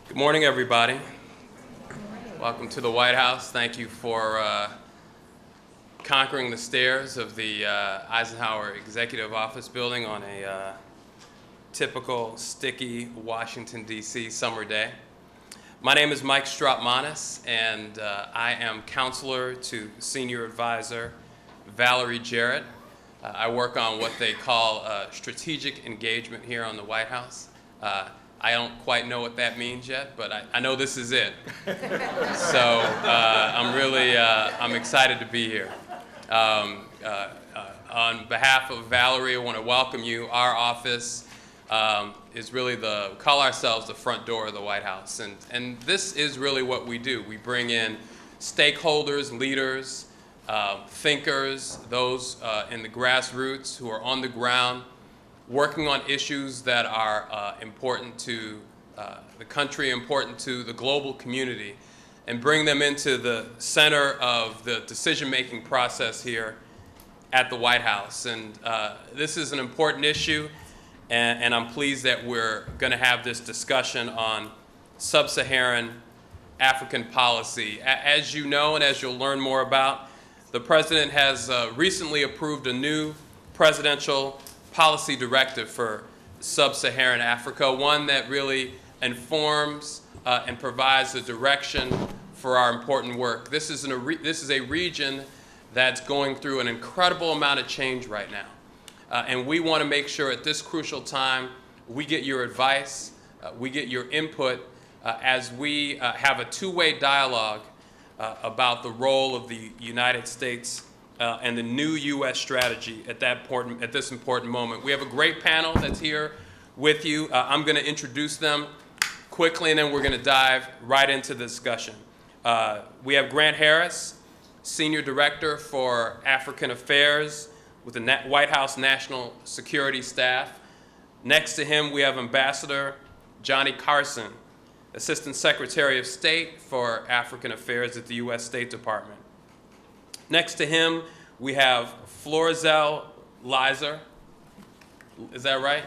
Good morning, everybody. Welcome to the White House. Thank you for conquering the stairs of the Eisenhower Executive Office building on a typical sticky Washington, D.C. summer day. My name is Mike Strautmanis, and I am counselor to Senior Advisor Valerie Jarrett. I work on what they call strategic engagement here on the White House. I don't quite know what that means yet, but I know this is it. So I'm excited to be here. On behalf of Valerie, I want to welcome you. Our office is really call ourselves the front door of the White House. And this is really what we do. We bring in stakeholders, leaders, thinkers, those in the grassroots who are on the ground, working on issues that are important to the country, important to the global community, and bring them into the center of the decision-making process here at the White House. And this is an important issue, and I'm pleased that we're going to have this discussion on sub-Saharan African policy. As you know, and as you'll learn more about, the President has recently approved a new presidential policy directive for sub-Saharan Africa, one that really informs and provides the direction for our important work. This is a region that's going through an incredible amount of change right now. And we want to make sure at this crucial time we get your advice, we get your input as we have a two-way dialogue about the role of the United States and the new U.S. strategy at this important moment. We have a great panel that's here with you. I'm going to introduce them quickly, and then we're going to dive right into the discussion. We have Grant Harris, Senior Director for African Affairs with the White House National Security Staff. Next to him, we have Ambassador Johnny Carson, Assistant Secretary of State for African Affairs at the U.S. State Department. Next to him, we have Florizel Lizer. Is that right?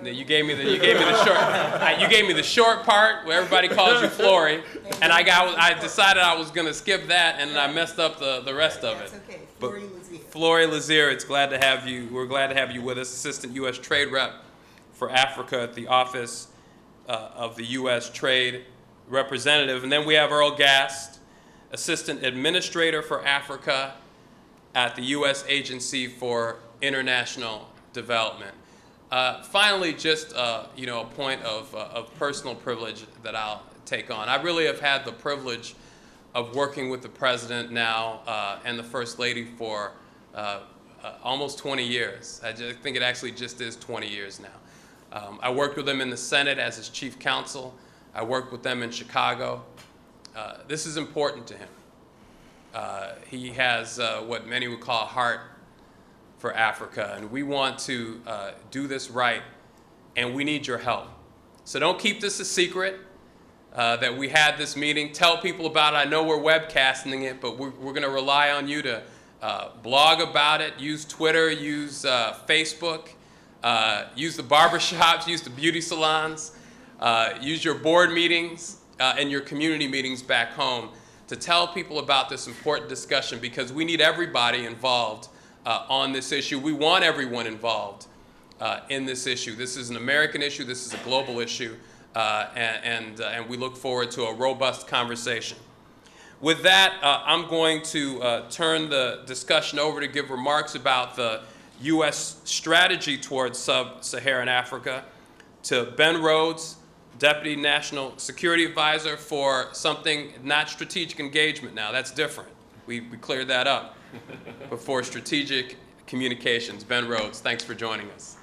No. You gave me the short part where everybody calls you Flory, and I decided I was going to skip that, and I messed up the rest of it. That's okay. Flory Lazier. Flory Lazier, we're glad to have you with us, Assistant U.S. Trade Rep for Africa at the Office of the U.S. Trade Representative. And then we have Earl Gast, Assistant Administrator for Africa at the U.S. Agency for International Development. Finally, just a point of personal privilege that I'll take on. I really have had the privilege of working with the President now and the First Lady for almost 20 years. I think it actually just is 20 years now. I worked with him in the Senate as his chief counsel. I worked with them in Chicago. This is important to him. He has what many would call a heart for Africa, and we want to do this right, and we need your help. So don't keep this a secret that we had this meeting. Tell people about it. I know we're webcasting it, but we're going to rely on you to blog about it, use Twitter, use Facebook, use the barbershops, use the beauty salons, use your board meetings and your community meetings back home to tell people about this important discussion, because we need everybody involved on this issue. We want everyone involved in this issue. This is an American issue. This is a global issue, and we look forward to a robust conversation. With that, I'm going to turn the discussion over to give remarks about the U.S. strategy towards sub-Saharan Africa to Ben Rhodes, Deputy National Security Advisor for something not strategic engagement now. That's different. We cleared that up. But for strategic communications, Ben Rhodes, thanks for joining us.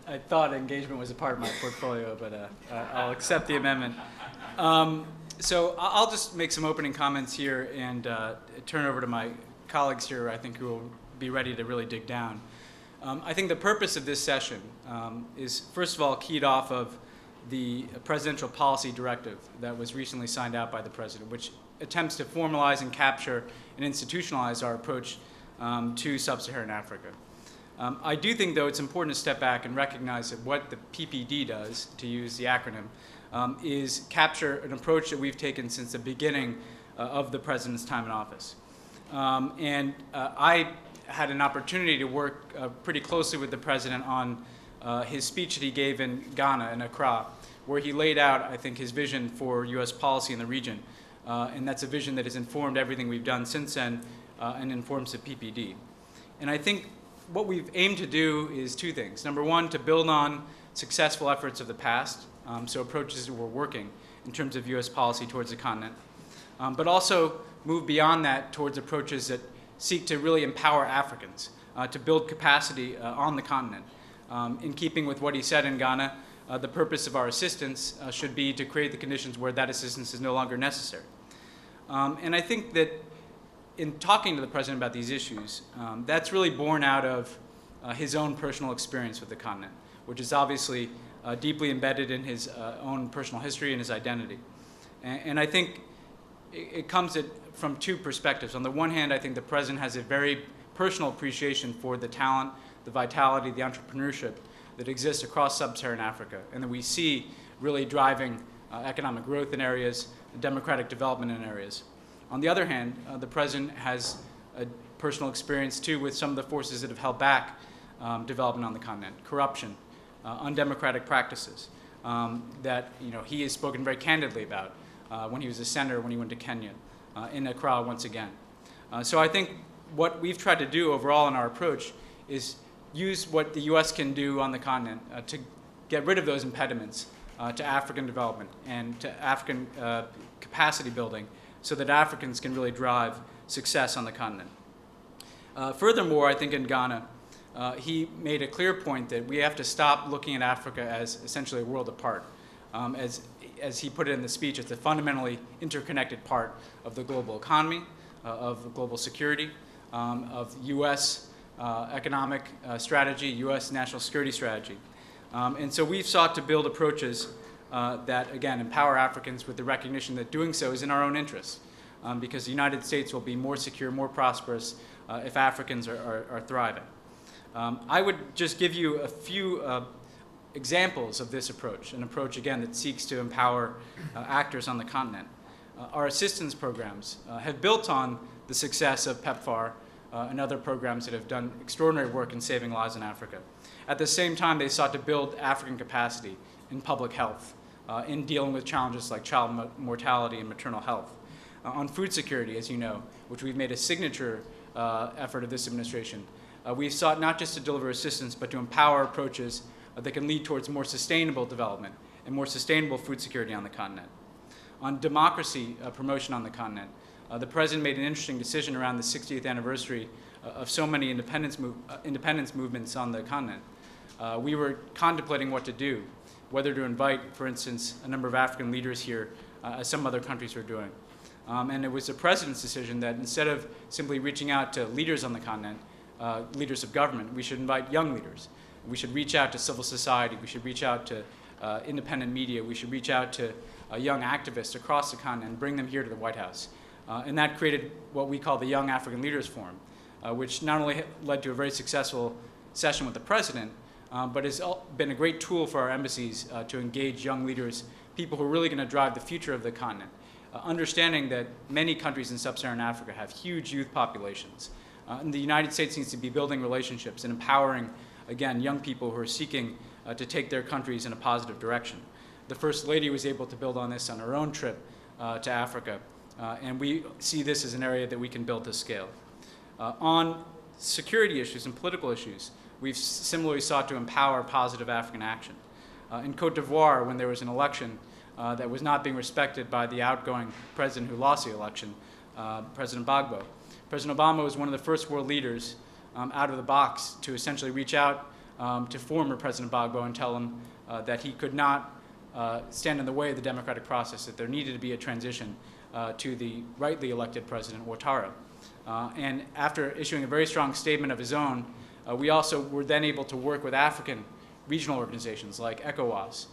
I thought engagement was a part of my portfolio, but I'll accept the amendment. So I'll just make some opening comments here and turn over to my colleagues here, I think, who will be ready to really dig down. I think the purpose of this session is, first of all, keyed off of the presidential policy directive that was recently signed out by the President, which attempts to formalize and capture and institutionalize our approach to sub-Saharan Africa. I do think, though, it's important to step back and recognize that what the PPD does, to use the acronym, is capture an approach that we've taken since the beginning of the president's time in office. I had an opportunity to work pretty closely with the president on his speech that he gave in Ghana, in Accra, where he laid out, I think, his vision for U.S. policy in the region. And that's a vision that has informed everything we've done since then and informs the PPD. And I think what we've aimed to do is two things. Number one, to build on successful efforts of the past, so approaches that were working in terms of U.S. policy towards the continent, but also move beyond that towards approaches that seek to really empower Africans, to build capacity on the continent. In keeping with what he said in Ghana, the purpose of our assistance should be to create the conditions where that assistance is no longer necessary. And I think that in talking to the president about these issues, that's really born out of his own personal experience with the continent, which is obviously deeply embedded in his own personal history and his identity. And I think it comes from two perspectives. On the one hand, I think the president has a very personal appreciation for the talent, the vitality, the entrepreneurship that exists across sub-Saharan Africa, and that we see really driving economic growth in areas, democratic development in areas. On the other hand, the president has a personal experience too with some of the forces that have held back development on the continent: corruption, undemocratic practices that he has spoken very candidly about when he was a senator, when he went to Kenya, in Accra once again. So I think what we've tried to do overall in our approach is use what the U.S. can do on the continent to get rid of those impediments to African development and to African capacity building so that Africans can really drive success on the continent. Furthermore, I think in Ghana, he made a clear point that we have to stop looking at Africa as essentially a world apart. As he put it in the speech, it's a fundamentally interconnected part of the global economy, of global security, of U.S. Economic strategy, U.S. national security strategy. And so we've sought to build approaches that, again, empower Africans with the recognition that doing so is in our own interest, because the United States will be more secure, more prosperous if Africans are thriving. I would just give you a few examples of this approach, an approach, again, that seeks to empower actors on the continent. Our assistance programs have built on the success of PEPFAR and other programs that have done extraordinary work in saving lives in Africa. At the same time, they sought to build African capacity in public health, in dealing with challenges like child mortality and maternal health. On food security, as you know, which we've made a signature effort of this administration, we've sought not just to deliver assistance, but to empower approaches that can lead towards more sustainable development and more sustainable food security on the continent. On democracy promotion on the continent, the president made an interesting decision around the 60th anniversary of so many independence movements on the continent. We were contemplating what to do, whether to invite, for instance, a number of African leaders here, as some other countries are doing. And it was the president's decision that instead of simply reaching out to leaders on the continent, leaders of government, we should invite young leaders. We should reach out to civil society. We should reach out to independent media. We should reach out to young activists across the continent and bring them here to the White House. And that created what we call the Young African Leaders Forum, which not only led to a very successful session with the president, but has been a great tool for our embassies to engage young leaders, people who are really going to drive the future of the continent, understanding that many countries in sub-Saharan Africa have huge youth populations. And the United States needs to be building relationships and empowering, again, young people who are seeking to take their countries in a positive direction. The First Lady was able to build on this on her own trip to Africa, and we see this as an area that we can build to scale. On security issues and political issues, we've similarly sought to empower positive African action. In Cote d'Ivoire, when there was an election that was not being respected by the outgoing president who lost the election, President Gbagbo, President Obama was one of the first world leaders out of the box to essentially reach out to former President Gbagbo and tell him that he could not stand in the way of the democratic process, that there needed to be a transition to the rightly elected President Ouattara. And after issuing a very strong statement of his own, we also were then able to work with African regional organizations like ECOWAS,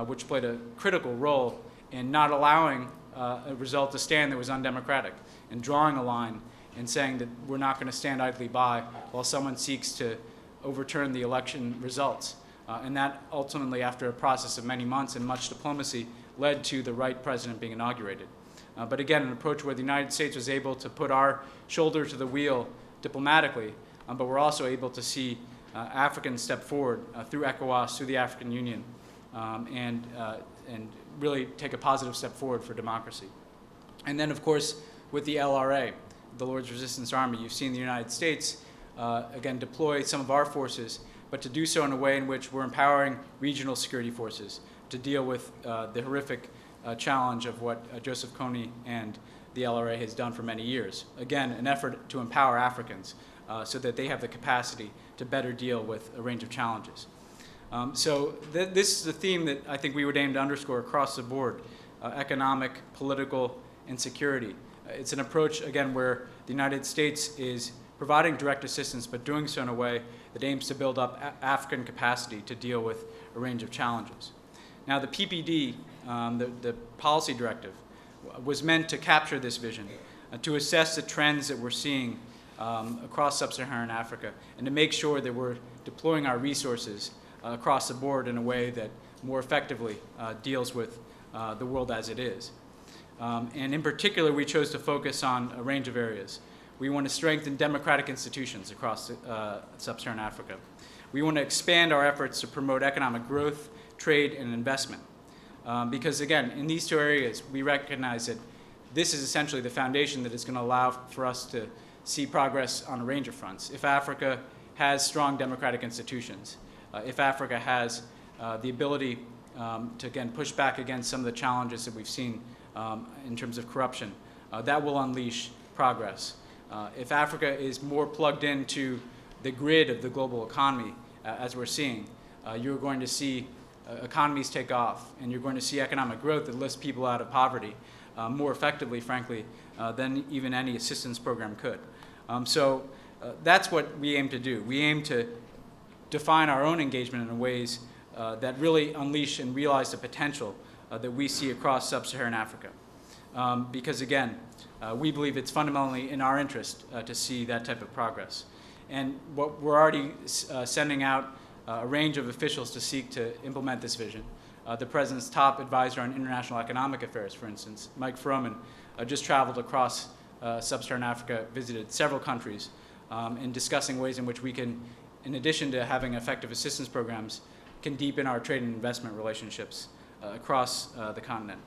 which played a critical role in not allowing a result to stand that was undemocratic and drawing a line in saying that we're not going to stand idly by while someone seeks to overturn the election results. And that ultimately, after a process of many months and much diplomacy, led to the right president being inaugurated. But again, an approach where the United States was able to put our shoulder to the wheel diplomatically, but we're also able to see Africans step forward through ECOWAS, through the African Union, and really take a positive step forward for democracy. And then, of course, with the LRA, the Lord's Resistance Army, you've seen the United States, again, deploy some of our forces, but to do so in a way in which we're empowering regional security forces to deal with the horrific challenge of what Joseph Kony and the LRA has done for many years. Again, an effort to empower Africans so that they have the capacity to better deal with a range of challenges. So this is a theme that I think we would aim to underscore across the board, economic, political, and security. It's an approach, again, where the United States is providing direct assistance, but doing so in a way that aims to build up African capacity to deal with a range of challenges. Now, the PPD, the policy directive, was meant to capture this vision, to assess the trends that we're seeing across sub-Saharan Africa, and to make sure that we're deploying our resources across the board in a way that more effectively deals with the world as it is. And in particular, we chose to focus on a range of areas. We want to strengthen democratic institutions across sub-Saharan Africa. We want to expand our efforts to promote economic growth, trade, and investment. Because again, in these two areas, we recognize that this is essentially the foundation that is going to allow for us to see progress on a range of fronts. If Africa has strong democratic institutions, if Africa has the ability to, again, push back against some of the challenges that we've seen in terms of corruption, that will unleash progress. If Africa is more plugged into the grid of the global economy, as we're seeing, you're going to see economies take off, and you're going to see economic growth that lifts people out of poverty more effectively, frankly, than even any assistance program could. So that's what we aim to do. We aim to define our own engagement in ways that really unleash and realize the potential that we see across sub-Saharan Africa. Because again, we believe it's fundamentally in our interest to see that type of progress. And what we're already sending out a range of officials to seek to implement this vision. The President's top advisor on international economic affairs, for instance, Mike Froman, just traveled across sub-Saharan Africa, visited several countries, in discussing ways in which we can, in addition to having effective assistance programs, can deepen our trade and investment relationships across the continent.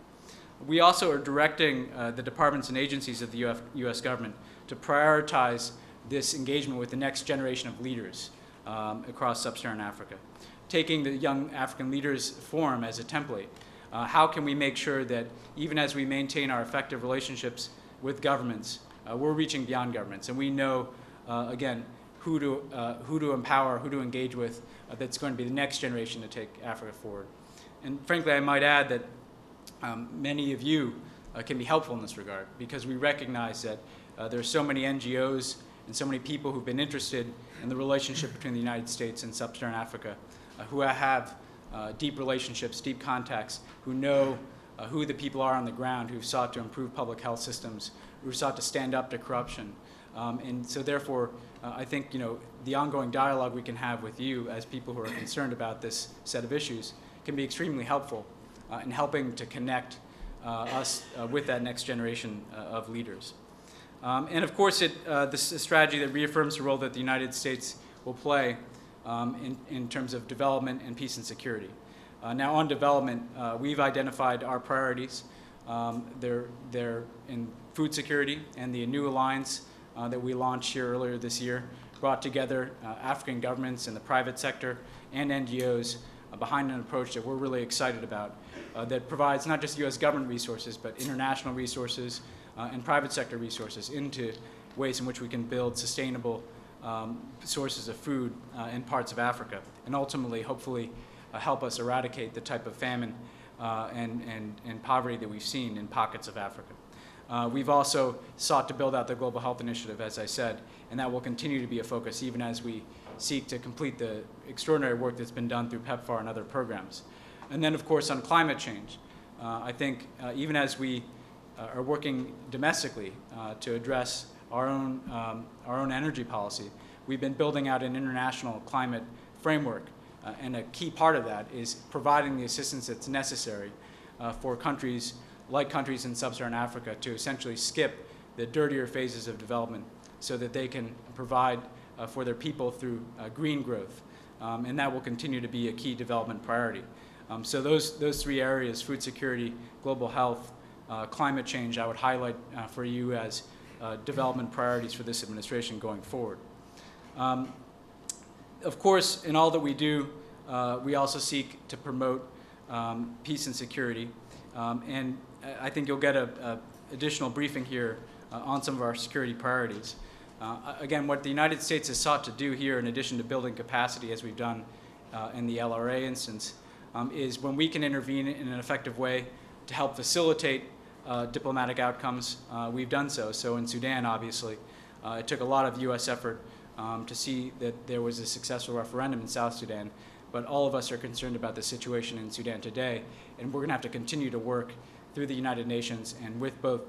We also are directing the departments and agencies of the U.S. government to prioritize this engagement with the next generation of leaders across sub-Saharan Africa. Taking the Young African Leaders Forum as a template, how can we make sure that even as we maintain our effective relationships with governments, we're reaching beyond governments, and we know, again, who to empower, who to engage with, that's going to be the next generation to take Africa forward. And frankly, I might add that many of you can be helpful in this regard, because we recognize that there are so many NGOs and so many people who've been interested in the relationship between the United States and sub-Saharan Africa, who have deep relationships, deep contacts, who know who the people are on the ground, who've sought to improve public health systems, who've sought to stand up to corruption. And so therefore, I think the ongoing dialogue we can have with you as people who are concerned about this set of issues can be extremely helpful in helping to connect us with that next generation of leaders. And of course, this is a strategy that reaffirms the role that the United States will play in terms of development and peace and security. Now on development, we've identified our priorities. They're in food security, and the new alliance that we launched here earlier this year brought together African governments and the private sector and NGOs behind an approach that we're really excited about that provides not just U.S. government resources, but international resources and private sector resources into ways in which we can build sustainable sources of food in parts of Africa, and ultimately, hopefully, help us eradicate the type of famine and poverty that we've seen in pockets of Africa. We've also sought to build out the Global Health Initiative, as I said, and that will continue to be a focus even as we seek to complete the extraordinary work that's been done through PEPFAR and other programs. And then, of course, on climate change, I think even as we are working domestically to address our own energy policy. We've been building out an international climate framework, and a key part of that is providing the assistance that's necessary for countries in sub-Saharan Africa to essentially skip the dirtier phases of development so that they can provide for their people through green growth. And that will continue to be a key development priority. So those three areas, food security, global health, climate change, I would highlight for you as development priorities for this administration going forward. Of course, in all that we do, we also seek to promote peace and security. And I think you'll get an additional briefing here on some of our security priorities. Again, what the United States has sought to do here, in addition to building capacity, as we've done in the LRA instance, is when we can intervene in an effective way to help facilitate diplomatic outcomes, we've done so. So in Sudan, obviously, it took a lot of U.S. effort to see that there was a successful referendum in South Sudan. But all of us are concerned about the situation in Sudan today, and we're going to have to continue to work through the United Nations and with both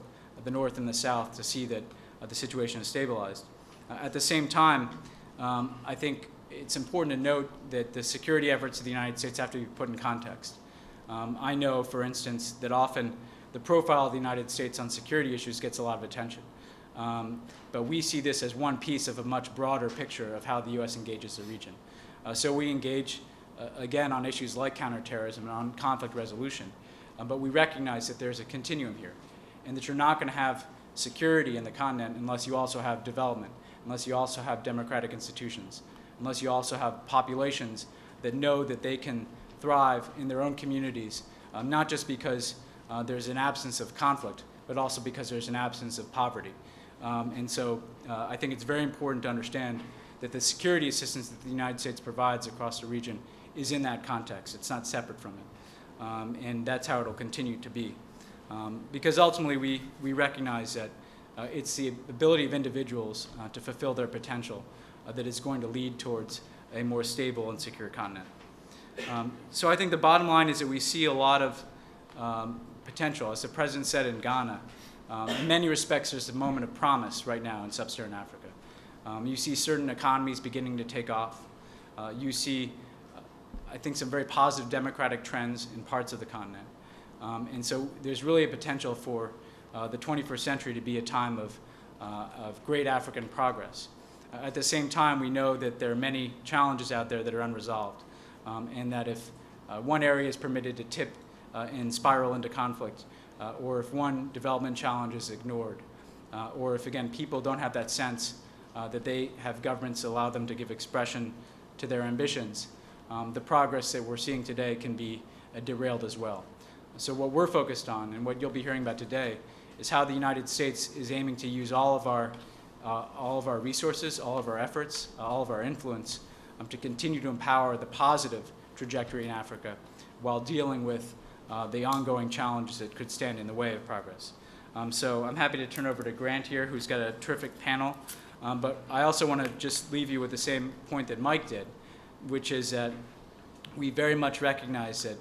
the North and the South to see that the situation is stabilized. At the same time, I think it's important to note that the security efforts of the United States have to be put in context. I know, for instance, that often the profile of the United States on security issues gets a lot of attention. But we see this as one piece of a much broader picture of how the U.S. engages the region. So we engage, again, on issues like counterterrorism and on conflict resolution. But we recognize that there's a continuum here, and that you're not going to have security in the continent unless you also have development, unless you also have democratic institutions, unless you also have populations that know that they can thrive in their own communities, not just because there's an absence of conflict, but also because there's an absence of poverty. And so I think it's very important to understand that the security assistance that the United States provides across the region is in that context. It's not separate from it. And that's how it'll continue to be. Because ultimately we recognize that it's the ability of individuals to fulfill their potential that is going to lead towards a more stable and secure continent. So I think the bottom line is that we see a lot of potential. As the President said in Ghana, in many respects there's a moment of promise right now in sub-Saharan Africa. You see certain economies beginning to take off. You see, I think, some very positive democratic trends in parts of the continent. And so there's really a potential for the 21st century to be a time of great African progress. At the same time, we know that there are many challenges out there that are unresolved, and that if one area is permitted to tip and spiral into conflict, or if one development challenge is ignored, or if, again, people don't have that sense that they have governments allow them to give expression to their ambitions, the progress that we're seeing today can be derailed as well. So what we're focused on, and what you'll be hearing about today, is how the United States is aiming to use all of our resources, all of our efforts, all of our influence to continue to empower the positive trajectory in Africa while dealing with the ongoing challenges that could stand in the way of progress. So I'm happy to turn over to Grant here, who's got a terrific panel. But I also want to just leave you with the same point that Mike did, which is that we very much recognize that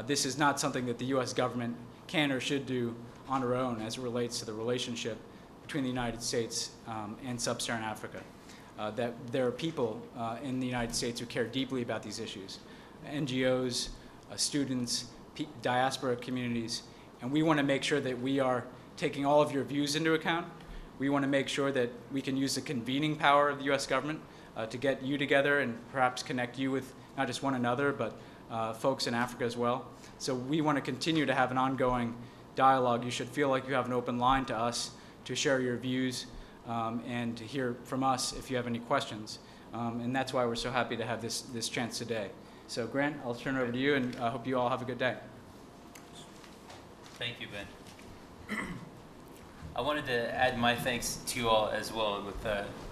this is not something that the U.S. government can or should do on our own as it relates to the relationship between the United States and sub-Saharan Africa. That there are people in the United States who care deeply about these issues, NGOs, students, diaspora communities, and we want to make sure that we are taking all of your views into account. We want to make sure that we can use the convening power of the U.S. government to get you together and perhaps connect you with not just one another, but folks in Africa as well. So we want to continue to have an ongoing dialogue. You should feel like you have an open line to us to share your views and to hear from us if you have any questions. And that's why we're so happy to have this chance today. So Grant, I'll turn it over to you, and I hope you all have a good day. Thank you, Ben. I wanted to add my thanks to you all as well,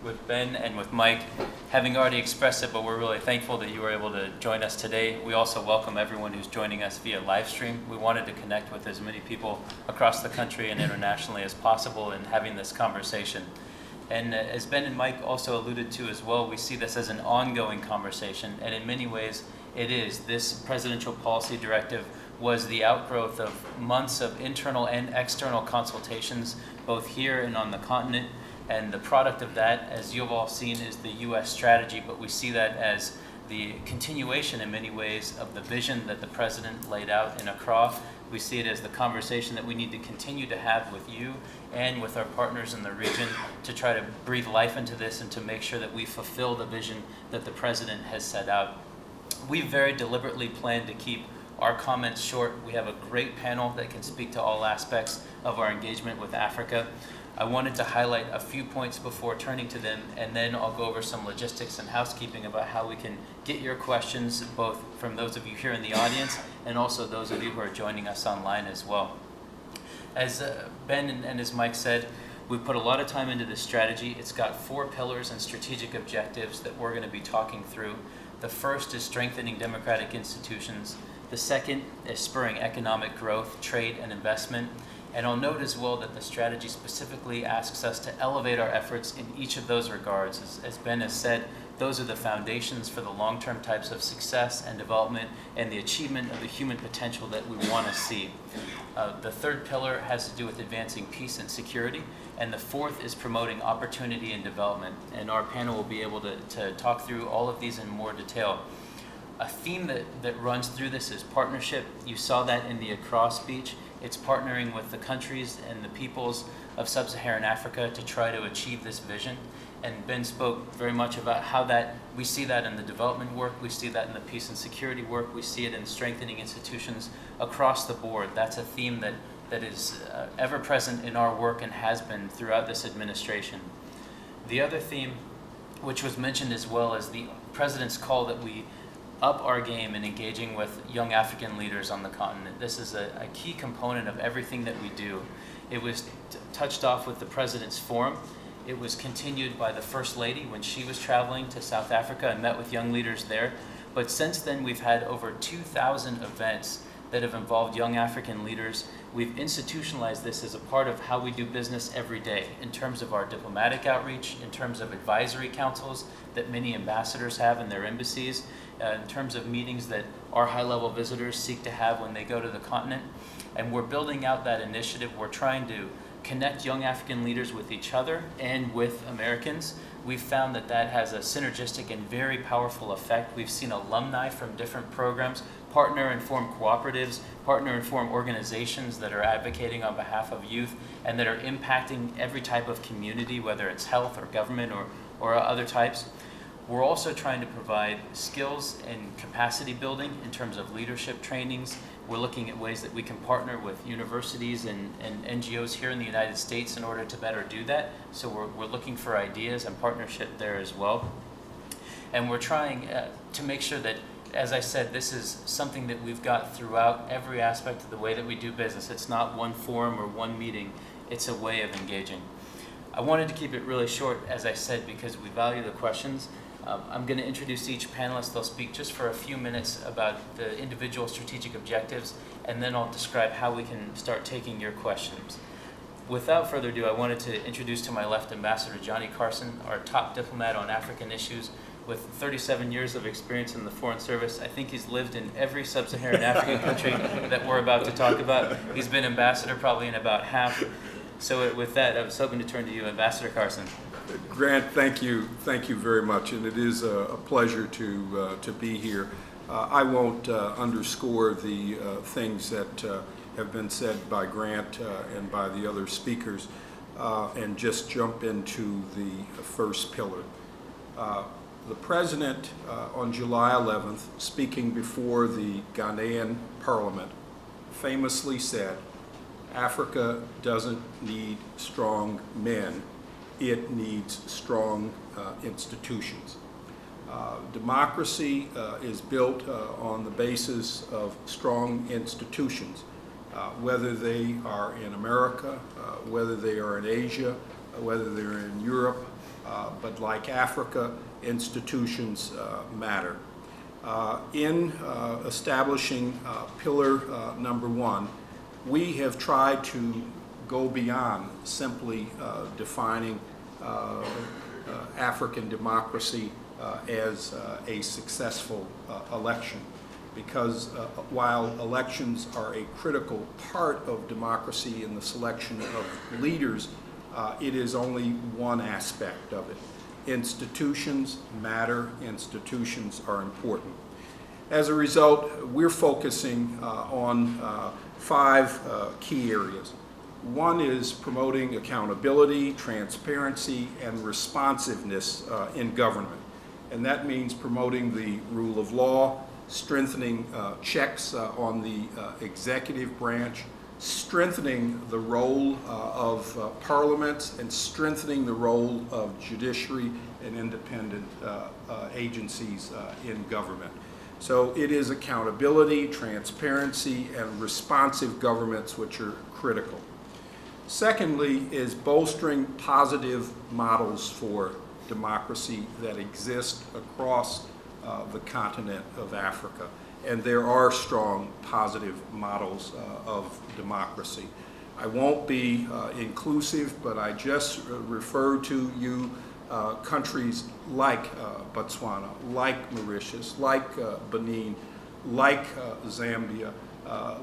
with Ben and with Mike, having already expressed it, but we're really thankful that you were able to join us today. We also welcome everyone who's joining us via live stream. We wanted to connect with as many people across the country and internationally as possible in having this conversation. And as Ben and Mike also alluded to as well, we see this as an ongoing conversation, and in many ways it is. This presidential policy directive was the outgrowth of months of internal and external consultations, both here and on the continent, And the product of that, as you've all seen, is the U.S. strategy, but we see that as the continuation in many ways of the vision that the President laid out in Accra. We see it as the conversation that we need to continue to have with you and with our partners in the region to try to breathe life into this and to make sure that we fulfill the vision that the President has set out. We very deliberately plan to keep our comments short. We have a great panel that can speak to all aspects of our engagement with Africa. I wanted to highlight a few points before turning to them, and then I'll go over some logistics and housekeeping about how we can get your questions, both from those of you here in the audience and also those of you who are joining us online as well. As Ben and as Mike said, we put a lot of time into this strategy. It's got 4 pillars and strategic objectives that we're going to be talking through. The first is strengthening democratic institutions. The second is spurring economic growth, trade, and investment. And I'll note as well that the strategy specifically asks us to elevate our efforts in each of those regards. As Ben has said, those are the foundations for the long-term types of success and development and the achievement of the human potential that we want to see. The third pillar has to do with advancing peace and security, and the fourth is promoting opportunity and development. And our panel will be able to talk through all of these in more detail. A theme that runs through this is partnership. You saw that in the Accra speech. It's partnering with the countries and the peoples of sub-Saharan Africa to try to achieve this vision. And Ben spoke very much about how that we see that in the development work, we see that in the peace and security work, we see it in strengthening institutions across the board. That's a theme that is ever present in our work and has been throughout this administration. The other theme, which was mentioned as well, is the President's call that we up our game in engaging with young African leaders on the continent. This is a key component of everything that we do. It was touched off with the President's Forum. It was continued by the First Lady when she was traveling to South Africa and met with young leaders there. But since then, we've had over 2,000 events that have involved young African leaders. We've institutionalized this as a part of how we do business every day in terms of our diplomatic outreach, in terms of advisory councils that many ambassadors have in their embassies, in terms of meetings that our high-level visitors seek to have when they go to the continent. And we're building out that initiative. We're trying to connect young African leaders with each other and with Americans. We've found that that has a synergistic and very powerful effect. We've seen alumni from different programs, partner-informed cooperatives, partner-informed organizations that are advocating on behalf of youth and that are impacting every type of community, whether it's health or government or other types. We're also trying to provide skills and capacity building in terms of leadership trainings. We're looking at ways that we can partner with universities and NGOs here in the United States in order to better do that. So we're looking for ideas and partnership there as well. And we're trying to make sure that, as I said, this is something that we've got throughout every aspect of the way that we do business. It's not one forum or one meeting. It's a way of engaging. I wanted to keep it really short, as I said, because we value the questions. I'm going to introduce each panelist. They'll speak just for a few minutes about the individual strategic objectives, and then I'll describe how we can start taking your questions. Without further ado, I wanted to introduce to my left Ambassador Johnny Carson, our top diplomat on African issues, with 37 years of experience in the Foreign Service. I think he's lived in every sub-Saharan African country that we're about to talk about. He's been ambassador probably in about half. So with that, I was hoping to turn to you, Ambassador Carson. Grant, thank you very much, and it is a pleasure to be here. I won't underscore the things that have been said by Grant and by the other speakers, and just jump into the first pillar. The President, on July 11th, speaking before the Ghanaian Parliament, famously said, "Africa doesn't need strong men. It needs strong institutions." Democracy is built on the basis of strong institutions, whether they are in America, whether they are in Asia, whether they're in Europe, but like Africa, institutions matter. In establishing pillar number 1, we have tried to go beyond simply defining African democracy as a successful election, because while elections are a critical part of democracy in the selection of leaders, It is only one aspect of it. Institutions matter. Institutions are important. As a result, we're focusing on 5 key areas. One is promoting accountability, transparency, and responsiveness in government. And that means promoting the rule of law, strengthening checks on the executive branch, strengthening the role of parliaments, and strengthening the role of judiciary and independent agencies in government. So it is accountability, transparency, and responsive governments which are critical. Secondly is bolstering positive models for democracy that exist across the continent of Africa. And there are strong positive models of democracy. I won't be inclusive, but I just refer to you countries like Botswana, like Mauritius, like Benin, like Zambia,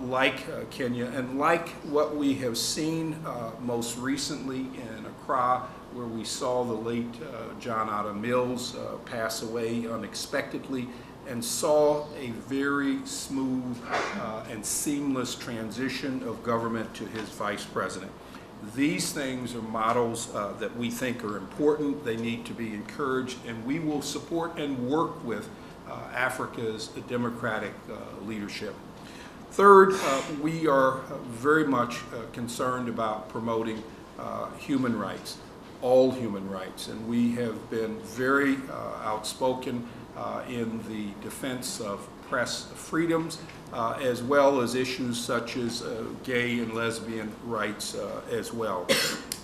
like Kenya, and like what we have seen most recently in Accra, where we saw the late John Atta Mills pass away unexpectedly, and saw a very smooth and seamless transition of government to his vice president. These things are models that we think are important. They need to be encouraged, and we will support and work with Africa's democratic leadership. Third, we are very much concerned about promoting human rights, all human rights, and we have been very outspoken in the defense of press freedoms, as well as issues such as gay and lesbian rights as well.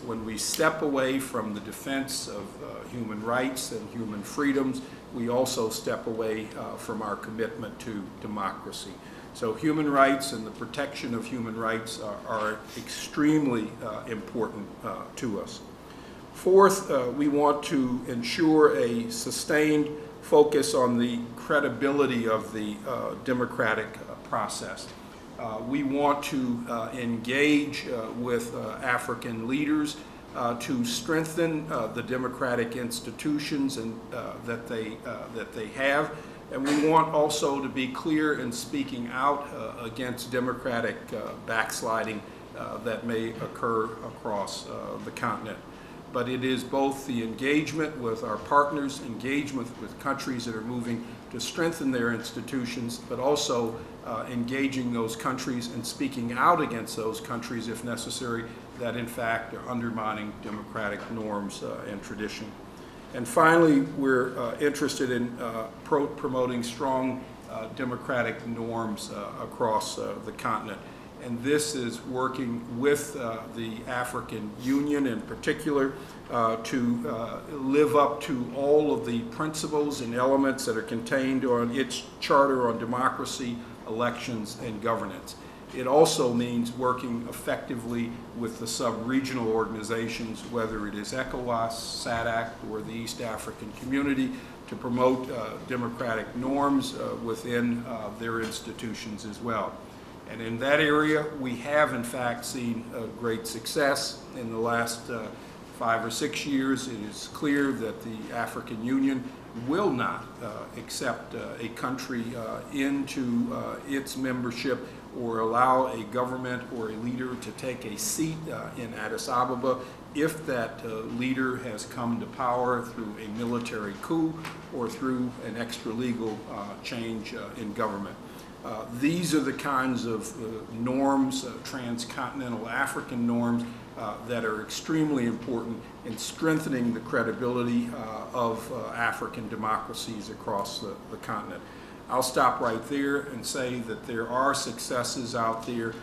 When we step away from the defense of human rights and human freedoms, we also step away from our commitment to democracy. So human rights and the protection of human rights are extremely important to us. Fourth, we want to ensure a sustained focus on the credibility of the democratic process. We want to engage with African leaders to strengthen the democratic institutions and that they have. And we want also to be clear in speaking out against democratic backsliding that may occur across the continent. But it is both the engagement with our partners, engagement with countries that are moving to strengthen their institutions, but also engaging those countries and speaking out against those countries if necessary that in fact are undermining democratic norms and tradition. And finally, we're interested in promoting strong democratic norms across the continent. And this is working with the African Union in particular to live up to all of the principles and elements that are contained on its charter on democracy, elections, and governance. It also means working effectively with the sub-regional organizations, whether it is ECOWAS, SADC, or the East African Community, to promote democratic norms within their institutions as well. And in that area, we have in fact seen great success. In the last 5 or 6 years, it is clear that the African Union will not accept a country into its membership or allow a government or a leader to take a seat in Addis Ababa if that leader has come to power through a military coup or through an extra-legal change in government. These are the kinds of norms, transcontinental African norms, that are extremely important in strengthening the credibility of African democracies across the continent. I'll stop right there and say that there are successes out there.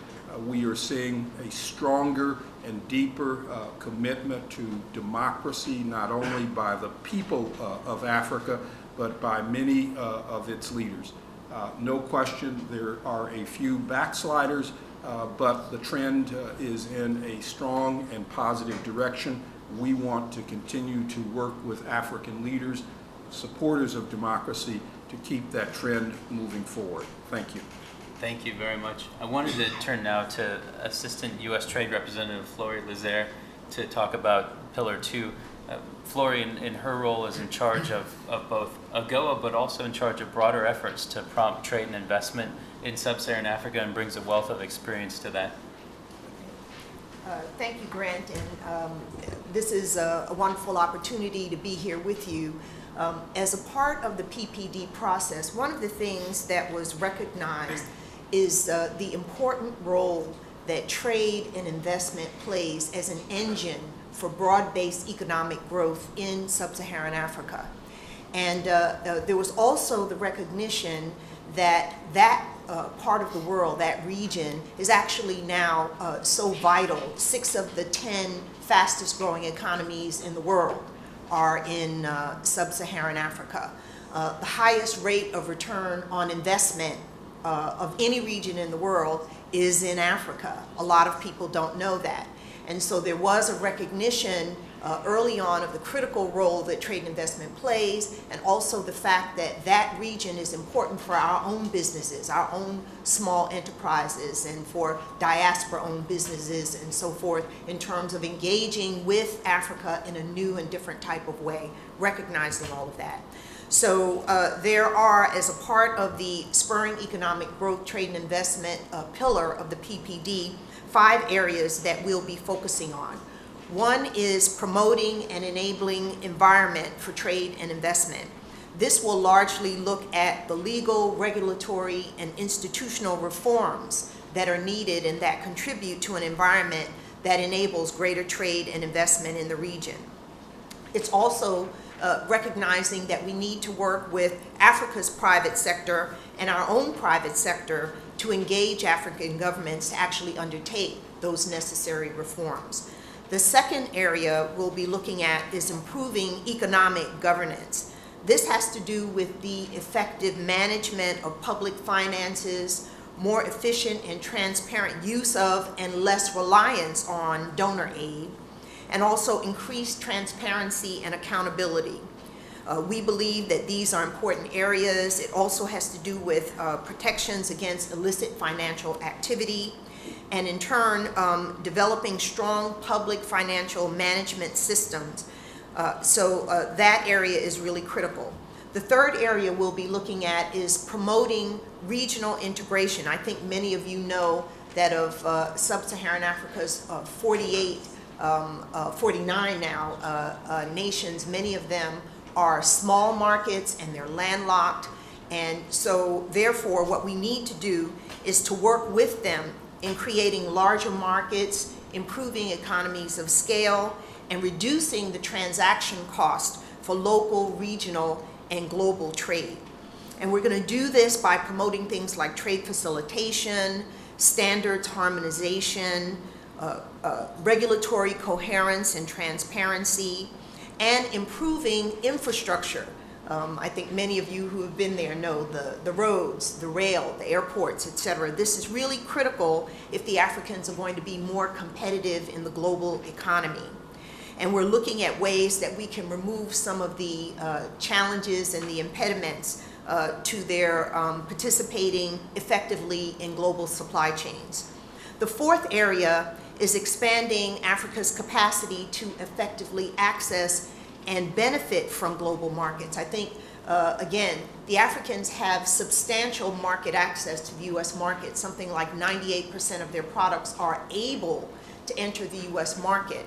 We are seeing a stronger and deeper commitment to democracy, not only by the people of Africa, but by many of its leaders. No question there are a few backsliders, but the trend is in a strong and positive direction. We want to continue to work with African leaders, supporters of democracy, to keep that trend moving forward. Thank you. Thank you very much. I wanted to turn now to Assistant U.S. Trade Representative Flory Lazaire. to talk about Pillar 2. Flory, in her role, is in charge of both AGOA, but also in charge of broader efforts to prompt trade and investment in sub-Saharan Africa, and brings a wealth of experience to that. Thank you, Grant, and this is a wonderful opportunity to be here with you. As a part of the PPD process, one of the things that was recognized is the important role that trade and investment plays as an engine for broad-based economic growth in sub-Saharan Africa. And there was also the recognition that part of the world, that region, is actually now so vital. 6 of the 10 fastest growing economies in the world are in sub-Saharan Africa. The highest rate of return on investment of any region in the world is in Africa. A lot of people don't know that. And so there was a recognition early on of the critical role that trade and investment plays, and also the fact that that region is important for our own businesses, our own small enterprises, and for diaspora-owned businesses and so forth, in terms of engaging with Africa in a new and different type of way, recognizing all of that. So there are, as a part of the Spurring Economic Growth, Trade and Investment pillar of the PPD, 5 areas that we'll be focusing on. One is promoting and enabling environment for trade and investment. This will largely look at the legal, regulatory, and institutional reforms that are needed and that contribute to an environment that enables greater trade and investment in the region. It's also recognizing that we need to work with Africa's private sector and our own private sector to engage African governments to actually undertake those necessary reforms. The second area we'll be looking at is improving economic governance. This has to do with the effective management of public finances, more efficient and transparent use of and less reliance on donor aid, and also increased transparency and accountability. We believe that these are important areas. It also has to do with protections against illicit financial activity, and in turn, developing strong public financial management systems. So that area is really critical. The third area we'll be looking at is promoting regional integration. I think many of you know that of sub-Saharan Africa's 49 now nations, many of them are small markets and they're landlocked. And so therefore what we need to do is to work with them in creating larger markets, improving economies of scale, and reducing the transaction cost for local, regional, and global trade. And we're going to do this by promoting things like trade facilitation, standards harmonization, regulatory coherence and transparency, and improving infrastructure. I think many of you who have been there know the roads, the rail, the airports, etc. This is really critical if the Africans are going to be more competitive in the global economy. And we're looking at ways that we can remove some of the challenges and the impediments to their participating effectively in global supply chains. The fourth area is expanding Africa's capacity to effectively access and benefit from global markets. I think, again, the Africans have substantial market access to the U.S. market. Something like 98% of their products are able to enter the U.S. market.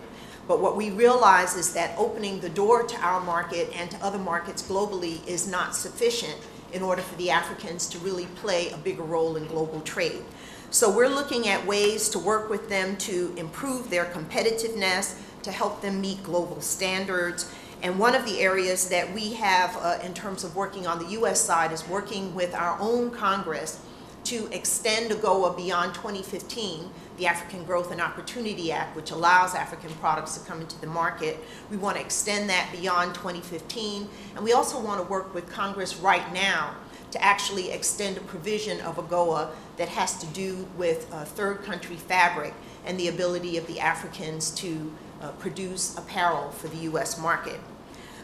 But what we realize is that opening the door to our market and to other markets globally is not sufficient in order for the Africans to really play a bigger role in global trade. So we're looking at ways to work with them to improve their competitiveness, to help them meet global standards. And one of the areas that we have in terms of working on the U.S. side is working with our own Congress to extend AGOA beyond 2015, the African Growth and Opportunity Act, which allows African products to come into the market. We want to extend that beyond 2015. And we also want to work with Congress right now to actually extend a provision of AGOA that has to do with third country fabric and the ability of the Africans to produce apparel for the U.S. market.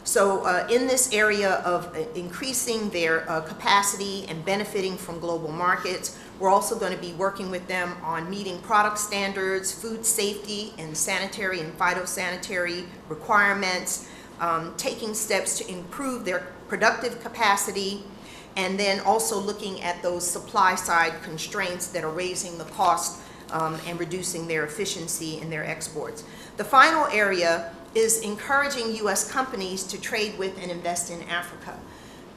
So in this area of increasing their capacity and benefiting from global markets, we're also going to be working with them on meeting product standards, food safety, and sanitary and phytosanitary requirements, taking steps to improve their productive capacity, and then also looking at those supply side constraints that are raising the cost and reducing their efficiency in their exports. The final area is encouraging U.S. companies to trade with and invest in Africa.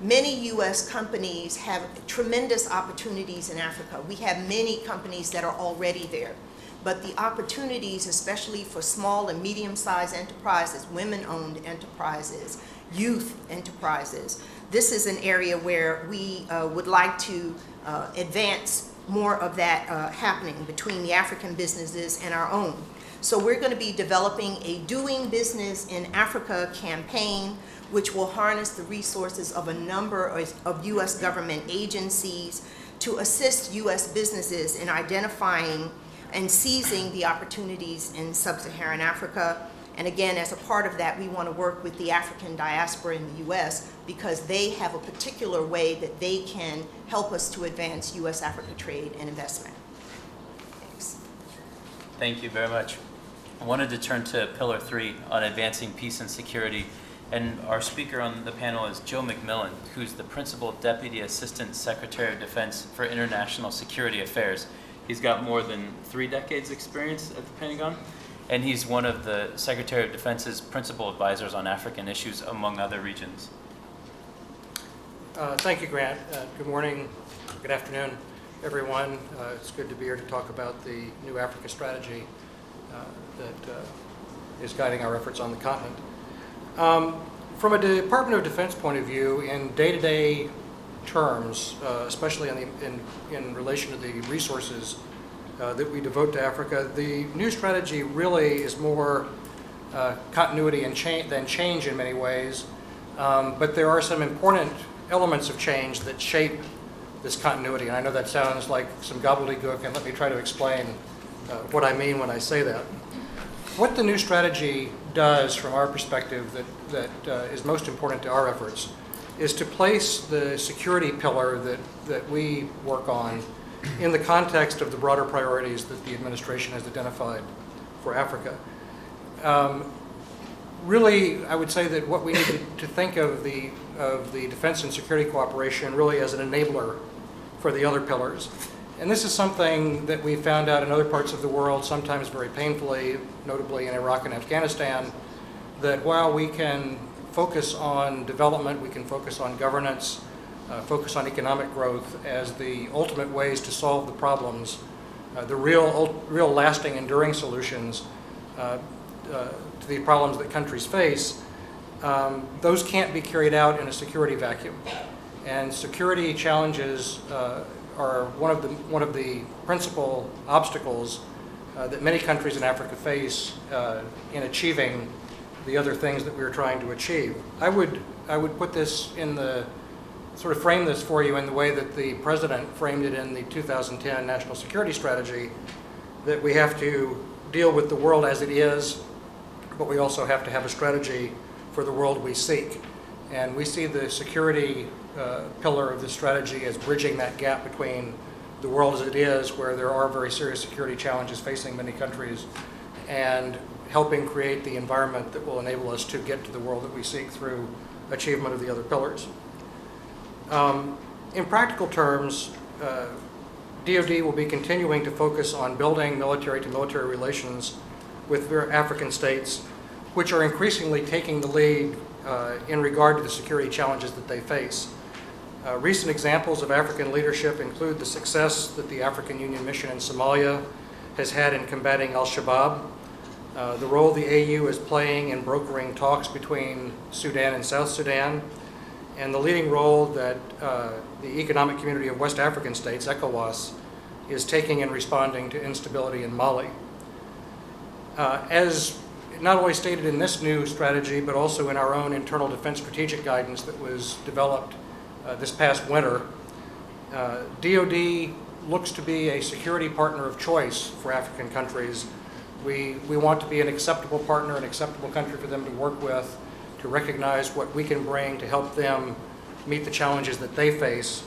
Many U.S. companies have tremendous opportunities in Africa. We have many companies that are already there. But the opportunities, especially for small and medium-sized enterprises, women-owned enterprises, youth enterprises, this is an area where we would like to advance more of that happening between the African businesses and our own. So we're going to be developing a Doing Business in Africa campaign, which will harness the resources of a number of U.S. government agencies to assist U.S. businesses in identifying and seizing the opportunities in sub-Saharan Africa. And again, as a part of that, we want to work with the African diaspora in the U.S. because they have a particular way that they can help us to advance U.S.-Africa trade and investment. Thanks. Thank you very much. I wanted to turn to Pillar 3 on advancing peace and security. And our speaker on the panel is Joe McMillan, who's the Principal Deputy Assistant Secretary of Defense for International Security Affairs. He's got more than 3 decades experience at the Pentagon, and he's one of the Secretary of Defense's principal advisors on African issues, among other regions. Thank you, Grant. Good morning, good afternoon, everyone. It's good to be here to talk about the new Africa strategy that is guiding our efforts on the continent. From a Department of Defense point of view, in day-to-day terms, especially in relation to the resources that we devote to Africa, the new strategy really is more continuity and than change in many ways, but there are some important elements of change that shape this continuity. And I know that sounds like some gobbledygook, and let me try to explain what I mean when I say that. What the new strategy does from our perspective that is most important to our efforts is to place the security pillar that we work on in the context of the broader priorities that the administration has identified for Africa. Really, I would say that what we need to think of the defense and security cooperation really as an enabler for the other pillars. And this is something that we found out in other parts of the world, sometimes very painfully, notably in Iraq and Afghanistan, that while we can focus on development, we can focus on governance, focus on economic growth as the ultimate ways to solve the problems, the real lasting, enduring solutions to the problems that countries face, those can't be carried out in a security vacuum. And security challenges are one of the principal obstacles that many countries in Africa face in achieving the other things that we're trying to achieve. I would put this in the sort of frame this for you in the way that the president framed it in the 2010 National Security Strategy, that we have to deal with the world as it is, but we also have to have a strategy for the world we seek. And we see the security pillar of the strategy as bridging that gap between the world as it is, where there are very serious security challenges facing many countries, and helping create the environment that will enable us to get to the world that we seek through achievement of the other pillars. In practical terms, DoD will be continuing to focus on building military-to-military relations with African states, which are increasingly taking the lead in regard to the security challenges that they face. Recent examples of African leadership include the success that the African Union mission in Somalia has had in combating al-Shabaab, the role the AU is playing in brokering talks between Sudan and South Sudan, and the leading role that the Economic Community of West African States, ECOWAS, is taking in responding to instability in Mali. As not only stated in this new strategy, but also in our own internal defense strategic guidance that was developed this past winter, DoD looks to be a security partner of choice for African countries. We want to be an acceptable partner, an acceptable country for them to work with, to recognize what we can bring to help them meet the challenges that they face.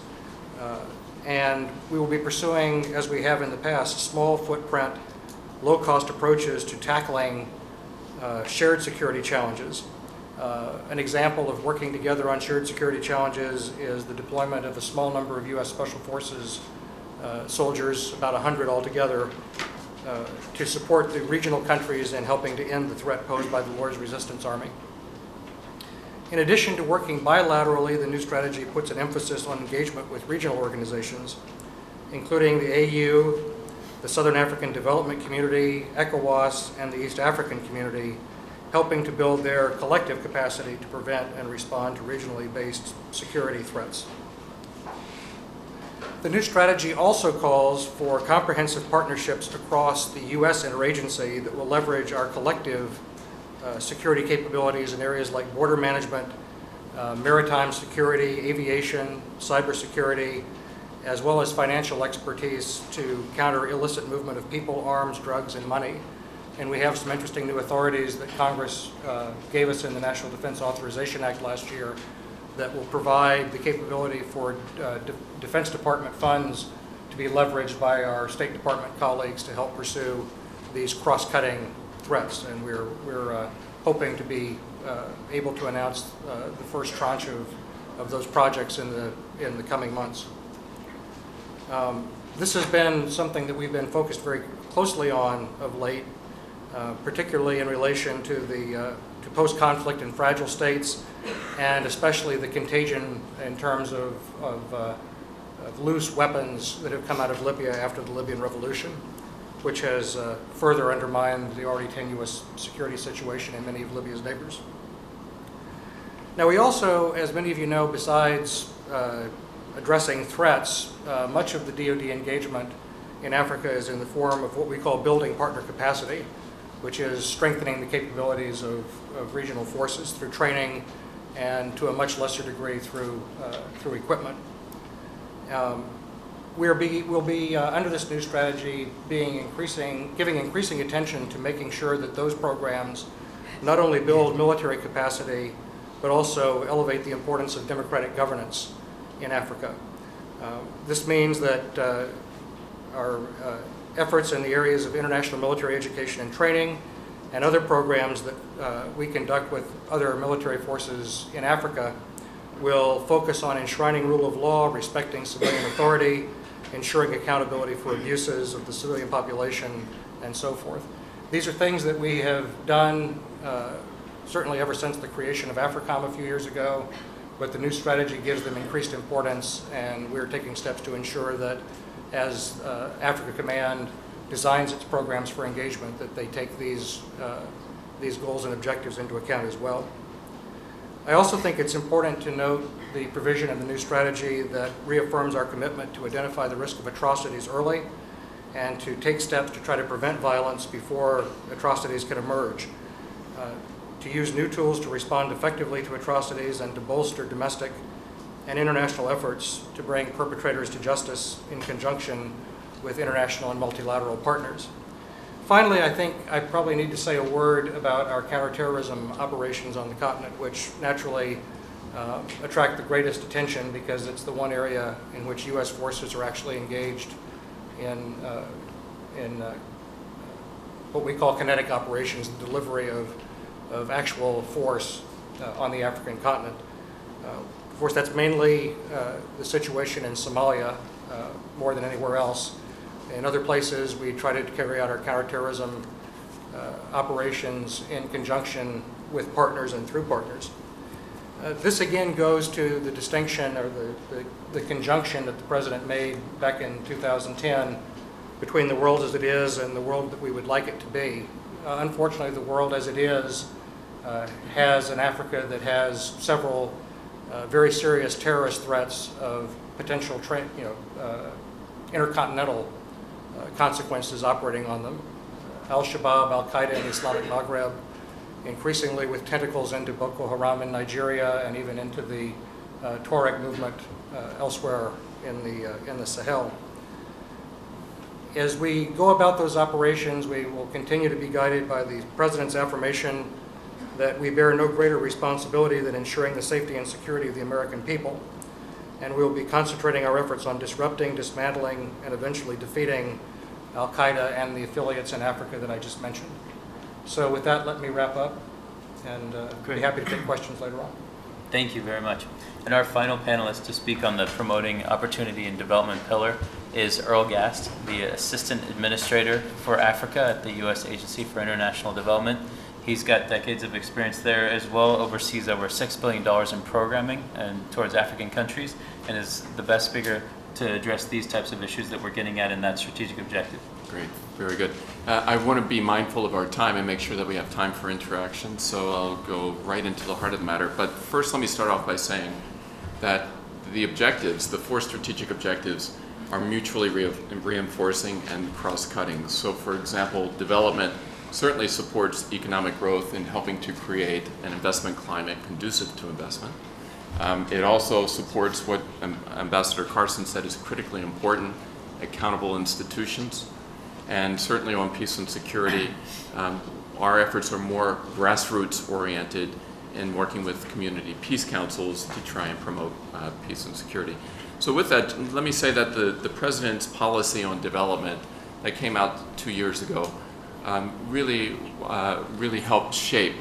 And we will be pursuing, as we have in the past, small footprint, low-cost approaches to tackling shared security challenges. An example of working together on shared security challenges is the deployment of a small number of U.S. Special Forces soldiers, about 100 altogether, to support the regional countries in helping to end the threat posed by the Lord's Resistance Army. In addition to working bilaterally, the new strategy puts an emphasis on engagement with regional organizations, including the AU, the Southern African Development Community, ECOWAS, and the East African Community, helping to build their collective capacity to prevent and respond to regionally based security threats. The new strategy also calls for comprehensive partnerships across the U.S. interagency that will leverage our collective security capabilities in areas like border management, maritime security, aviation, cybersecurity, as well as financial expertise to counter illicit movement of people, arms, drugs, and money. And we have some interesting new authorities that Congress gave us in the National Defense Authorization Act last year that will provide the capability for Defense Department funds to be leveraged by our State Department colleagues to help pursue these cross-cutting threats. And we're hoping to be able to announce the first tranche of those projects in the coming months. This has been something that we've been focused very closely on of late, particularly in relation to post-conflict and fragile states, and especially the contagion in terms of loose weapons that have come out of Libya after the Libyan revolution, which has further undermined the already tenuous security situation in many of Libya's neighbors. Now, we also, as many of you know, besides addressing threats, much of the DoD engagement in Africa is in the form of what we call building partner capacity, which is strengthening the capabilities of regional forces through training and to a much lesser degree through equipment. We'll be under this new strategy giving increasing attention to making sure that those programs not only build military capacity, but also elevate the importance of democratic governance in Africa. This means that our efforts in the areas of international military education and training and other programs that we conduct with other military forces in Africa will focus on enshrining rule of law, respecting civilian authority, ensuring accountability for abuses of the civilian population, and so forth. These are things that we have done certainly ever since the creation of AFRICOM a few years ago, but the new strategy gives them increased importance, and we're taking steps to ensure that as Africa Command designs its programs for engagement, that they take these goals and objectives into account as well. I also think it's important to note the provision in the new strategy that reaffirms our commitment to identify the risk of atrocities early and to take steps to try to prevent violence before atrocities can emerge, to use new tools to respond effectively to atrocities, and to bolster domestic and international efforts to bring perpetrators to justice in conjunction with international and multilateral partners. Finally, I think I probably need to say a word about our counterterrorism operations on the continent, which naturally attract the greatest attention because it's the one area in which U.S. forces are actually engaged in what we call kinetic operations, the delivery of actual force on the African continent. Of course, that's mainly the situation in Somalia more than anywhere else. In other places, we try to carry out our counterterrorism operations in conjunction with partners and through partners. This again goes to the distinction or the conjunction that the President made back in 2010 between the world as it is and the world that we would like it to be. Unfortunately, the world as it is has an Africa that has several very serious terrorist threats of potential intercontinental consequences operating on them. Al-Shabaab, Al-Qaeda in the Islamic Maghreb, increasingly with tentacles into Boko Haram in Nigeria and even into the Tuareg movement elsewhere in the Sahel. As we go about those operations, we will continue to be guided by the President's affirmation that we bear no greater responsibility than ensuring the safety and security of the American people. And we will be concentrating our efforts on disrupting, dismantling, and eventually defeating Al-Qaeda and the affiliates in Africa that I just mentioned. So with that, let me wrap up, and be happy to take questions later on. Thank you very much. And our final panelist to speak on the Promoting Opportunity and Development pillar is Earl Gast, the Assistant Administrator for Africa at the U.S. Agency for International Development. He's got decades of experience there as well, oversees over $6 billion in programming and towards African countries, and is the best speaker to address these types of issues that we're getting at in that strategic objective. Great, very good. I want to be mindful of our time and make sure that we have time for interaction, so I'll go right into the heart of the matter. But first, let me start off by saying that the objectives, the 4 strategic objectives, are mutually reinforcing and cross-cutting. So, for example, development certainly supports economic growth in helping to create an investment climate conducive to investment. It also supports what Ambassador Carson said is critically important, accountable institutions. And certainly on peace and security, our efforts are more grassroots oriented in working with community peace councils to try and promote peace and security. So with that, let me say that the President's policy on development that came out 2 years ago really helped shape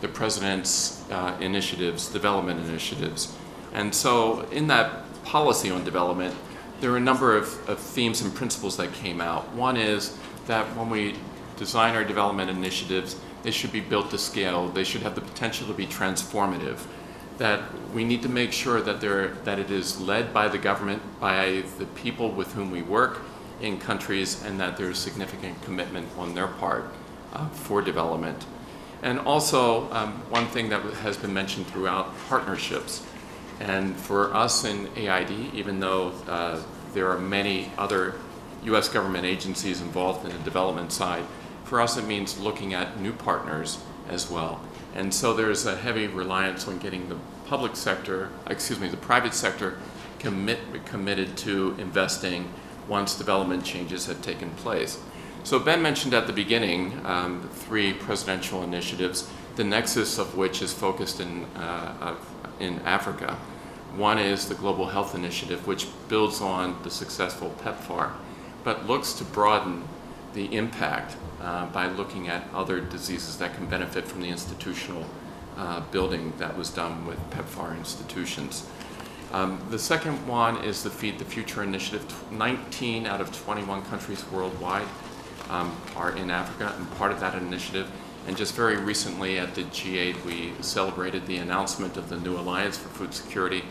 the President's initiatives, development initiatives. And so in that policy on development, there are a number of themes and principles that came out. One is that when we design our development initiatives, they should be built to scale. They should have the potential to be transformative. That we need to make sure that it is led by the government, by the people with whom we work in countries, and that there's significant commitment on their part for development. And also, one thing that has been mentioned throughout, partnerships. And for us in AID, even though there are many other U.S. government agencies involved in the development side, for us it means looking at new partners as well. And so there's a heavy reliance on getting the private sector committed to investing once development changes have taken place. So Ben mentioned at the beginning 3 presidential initiatives, the nexus of which is focused in Africa. One is the Global Health Initiative, which builds on the successful PEPFAR, but looks to broaden the impact by looking at other diseases that can benefit from the institutional building that was done with PEPFAR institutions. The second one is the Feed the Future Initiative. 19 out of 21 countries worldwide are in Africa and part of that initiative. And just very recently at the G8, we celebrated the announcement of the new Alliance for Food Security,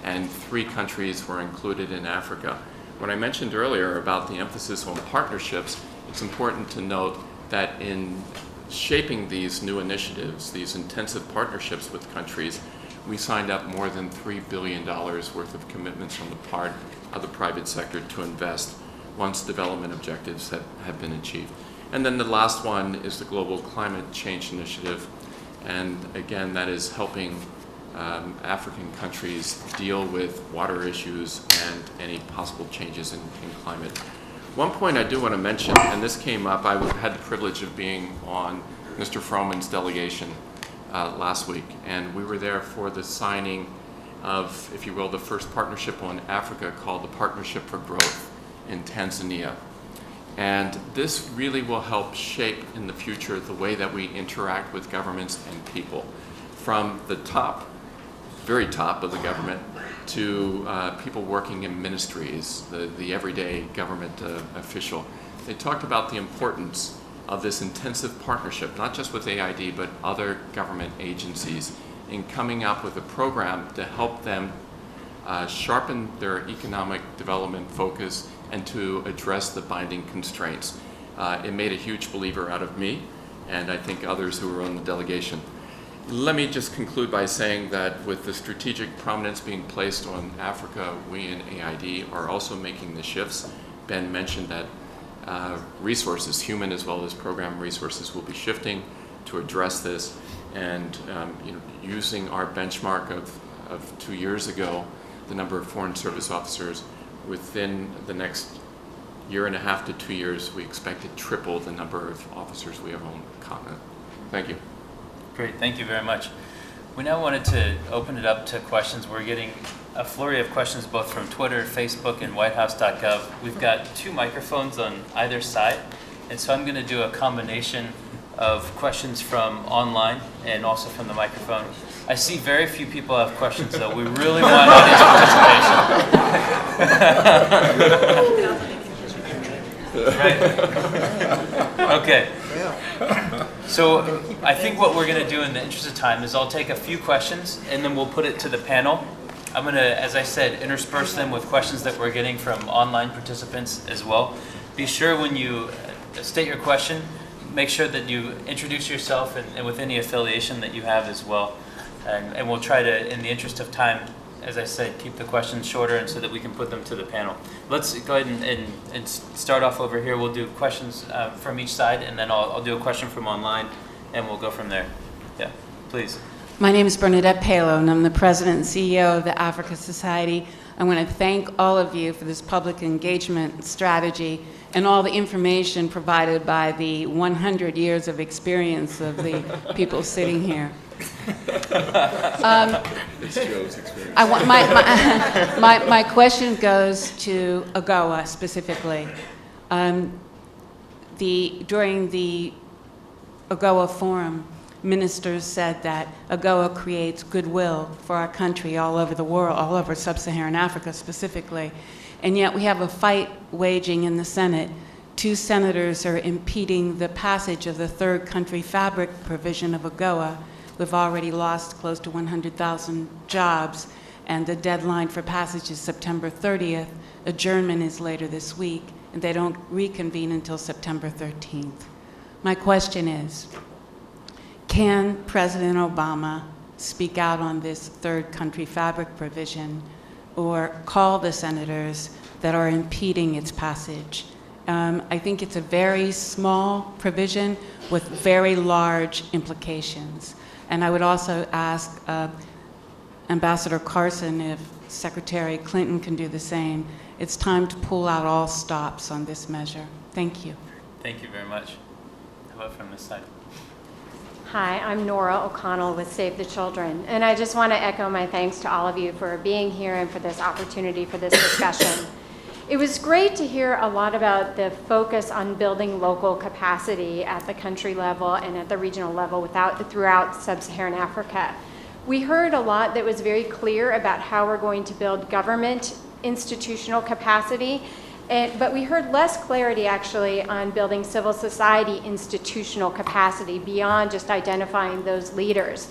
and 3 countries were included in Africa. When I mentioned earlier about the emphasis on partnerships, it's important to note that in shaping these new initiatives, these intensive partnerships with countries, we signed up more than $3 billion worth of commitments on the part of the private sector to invest once development objectives have been achieved. And then the last one is the Global Climate Change Initiative. And again, that is helping African countries deal with water issues and any possible changes in climate. One point I do want to mention, and this came up, I had the privilege of being on Mr. Froman's delegation last week, and we were there for the signing of, if you will, the first partnership on Africa called the Partnership for Growth in Tanzania. And this really will help shape in the future the way that we interact with governments and people, from the top, very top of the government, to people working in ministries, the everyday government official. They talked about the importance of this intensive partnership, not just with AID, but other government agencies, in coming up with a program to help them sharpen their economic development focus and to address the binding constraints. It made a huge believer out of me, and I think others who were on the delegation. Let me just conclude by saying that with the strategic prominence being placed on Africa, we in AID are also making the shifts. Ben mentioned that resources, human as well as program resources, will be shifting to address this, and using our benchmark of 2 years ago, the number of Foreign Service officers, within the next 1.5 to 2 years, we expect to triple the number of officers we have on the continent. Thank you. Great, thank you very much. We now wanted to open it up to questions. We're getting a flurry of questions both from Twitter, Facebook, and whitehouse.gov. We've got 2 microphones on either side, and so I'm going to do a combination of questions from online and also from the microphone. I see very few people have questions, though. We really want audience participation. Right? Okay. So I think what we're going to do in the interest of time is I'll take a few questions and then we'll put it to the panel. I'm going to, as I said, intersperse them with questions that we're getting from online participants as well. Be sure when you state your question, make sure that you introduce yourself and with any affiliation that you have as well. And we'll try to, in the interest of time, as I said, keep the questions shorter and so that we can put them to the panel. Let's go ahead and start off over here. We'll do questions from each side, and then I'll do a question from online, and we'll go from there. Yeah, please. My name is Bernadette Palo, and I'm the president and CEO of the Africa Society. I want to thank all of you for this public engagement strategy and all the information provided by the 100 years of experience of the people sitting here. I want my question goes to AGOA specifically. During the AGOA forum, ministers said that AGOA creates goodwill for our country all over the world, all over sub-Saharan Africa specifically. And yet we have a fight waging in the Senate. 2 senators are impeding the passage of the third country fabric provision of AGOA. We've already lost close to 100,000 jobs, and the deadline for passage is September 30th. Adjournment is later this week, and they don't reconvene until September 13th. My question is, can President Obama speak out on this third country fabric provision or call the senators that are impeding its passage? I think it's a very small provision with very large implications. And I would also ask Ambassador Carson if Secretary Clinton can do the same. It's time to pull out all stops on this measure. Thank you. Thank you very much. How about from this side? Hi, I'm Nora O'Connell with Save the Children, and I just want to echo my thanks to all of you for being here and for this opportunity for this discussion. It was great to hear a lot about the focus on building local capacity at the country level and at the regional level throughout sub-Saharan Africa. We heard a lot that was very clear about how we're going to build government institutional capacity, but we heard less clarity actually on building civil society institutional capacity beyond just identifying those leaders.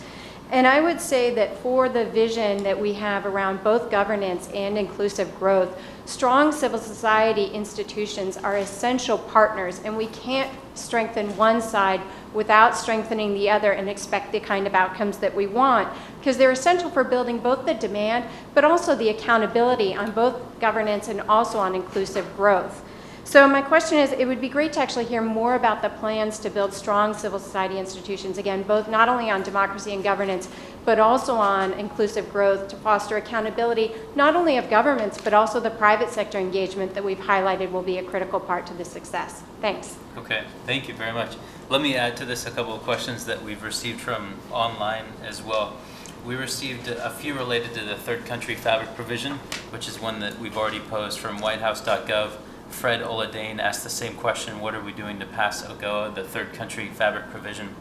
And I would say that for the vision that we have around both governance and inclusive growth, strong civil society institutions are essential partners, and we can't strengthen one side without strengthening the other and expect the kind of outcomes that we want, because they're essential for building both the demand but also the accountability on both governance and also on inclusive growth. So my question is, it would be great to actually hear more about the plans to build strong civil society institutions, again, both not only on democracy and governance, but also on inclusive growth to foster accountability, not only of governments, but also the private sector engagement that we've highlighted will be a critical part to this success. Thanks. Okay, thank you very much. Let me add to this a couple of questions that we've received from online as well. We received a few related to the third country fabric provision, which is one that we've already posed from whitehouse.gov. Fred Oladane asked the same question, what are we doing to pass AGOA, the third country fabric provision?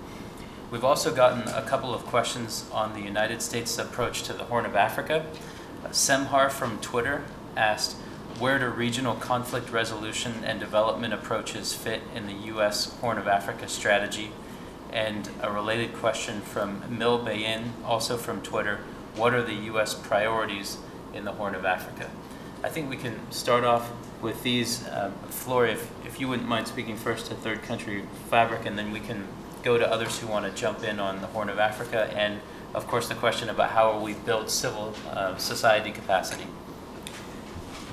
We've also gotten a couple of questions on the United States approach to the Horn of Africa. Semhar from Twitter asked, where do regional conflict resolution and development approaches fit in the U.S. Horn of Africa strategy? And a related question from Mil Bayin, also from Twitter, what are the U.S. priorities in the Horn of Africa? I think we can start off with these. Flora, if you wouldn't mind speaking first to third country fabric, and then we can go to others who want to jump in on the Horn of Africa, and of course the question about how we build civil society capacity.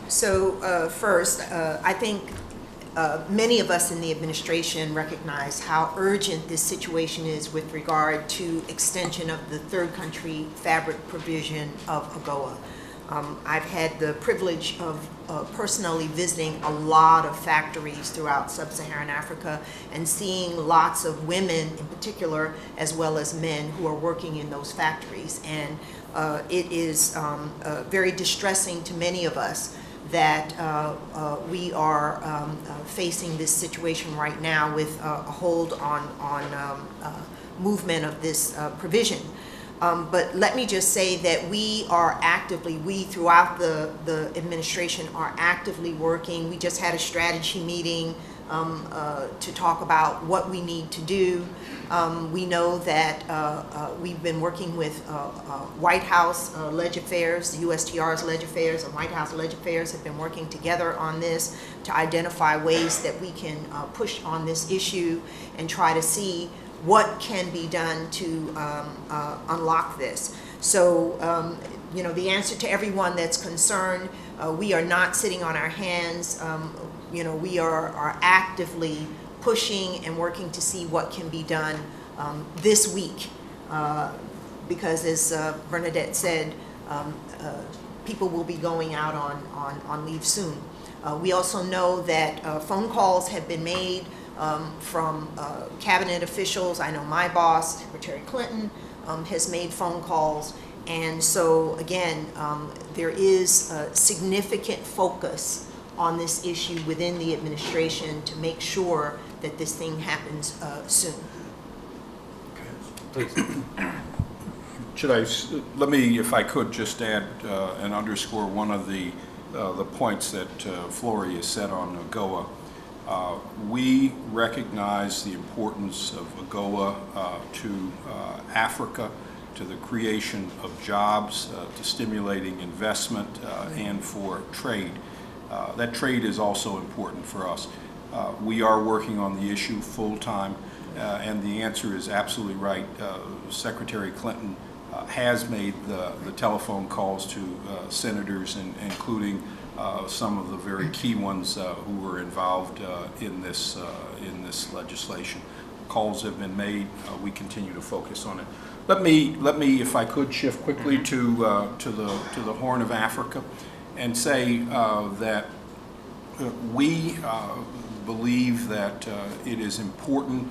So first, I think many of us in the administration recognize how urgent this situation is with regard to extension of the third country fabric provision of AGOA. I've had the privilege of personally visiting a lot of factories throughout sub-Saharan Africa and seeing lots of women in particular, as well as men who are working in those factories. And it is very distressing to many of us that we are facing this situation right now with a hold on movement of this provision. But let me just say that we are actively, we throughout the administration are actively working. We just had a strategy meeting to talk about what we need to do. We know that we've been working with White House Leg Affairs, the USTR's Leg Affairs and White House Leg Affairs have been working together on this to identify ways that we can push on this issue and try to see what can be done to unlock this. So, you know, the answer to everyone that's concerned, we are not sitting on our hands. You know, we are actively pushing and working to see what can be done this week. Because as Bernadette said, people will be going out on leave soon. We also know that phone calls have been made from cabinet officials. I know my boss, Secretary Clinton, has made phone calls. And so again, there is a significant focus on this issue within the administration to make sure that this thing happens soon. Please. Let me, if I could, just add and underscore one of the points that Flory has said on AGOA. We recognize the importance of AGOA to Africa, to the creation of jobs, to stimulating investment, and for trade. That trade is also important for us. We are working on the issue full-time, and the answer is absolutely right. Secretary Clinton has made the telephone calls to senators, including some of the very key ones who were involved in this legislation. Calls have been made. We continue to focus on it. Let me, if I could, shift quickly to the Horn of Africa, and say that we believe that it is important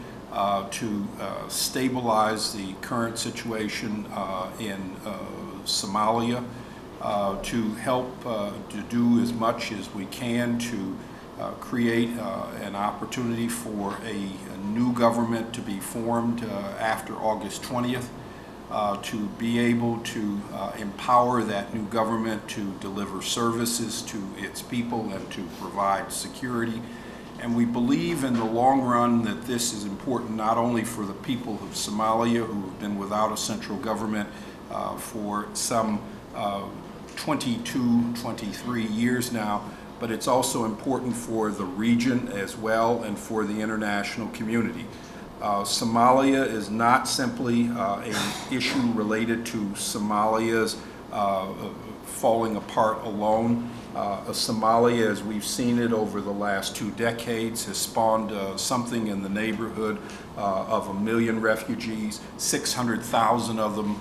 to stabilize the current situation in Somalia, to help to do as much as we can to create an opportunity for a new government to be formed after August 20th, to be able to empower that new government to deliver services to its people and to provide security. And we believe in the long run that this is important not only for the people of Somalia, who have been without a central government for some 22, 23 years now, but it's also important for the region as well and for the international community. Somalia is not simply an issue related to Somalia's falling apart alone. Somalia, as we've seen it over the last 2 decades, has spawned something in the neighborhood of 1 million refugees, 600,000 of them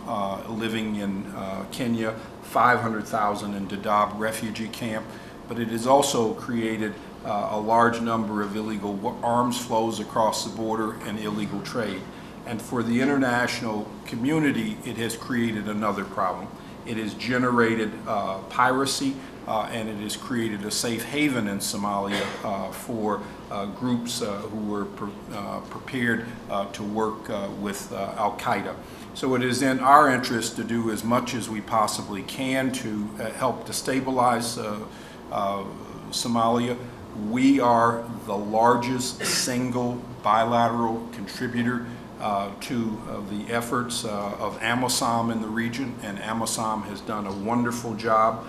living in Kenya, 500,000 in Dadaab refugee camp. But it has also created a large number of illegal arms flows across the border and illegal trade. And for the international community, it has created another problem. It has generated piracy, and it has created a safe haven in Somalia for groups who were prepared to work with Al-Qaeda. So it is in our interest to do as much as we possibly can to help to stabilize Somalia. We are the largest single bilateral contributor to the efforts of AMISOM in the region, and AMISOM has done a wonderful job.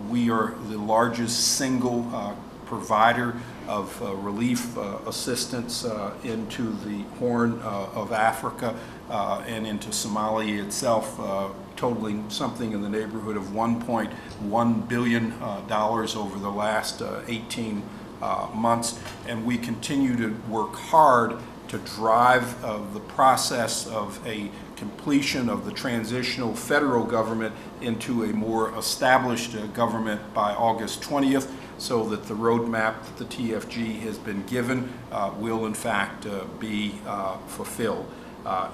We are the largest single provider of relief assistance into the Horn of Africa and into Somalia itself, totaling something in the neighborhood of $1.1 billion over the last 18 months. And we continue to work hard to drive the process of a completion of the transitional federal government into a more established government by August 20th, so that the roadmap that the TFG has been given will in fact be fulfilled.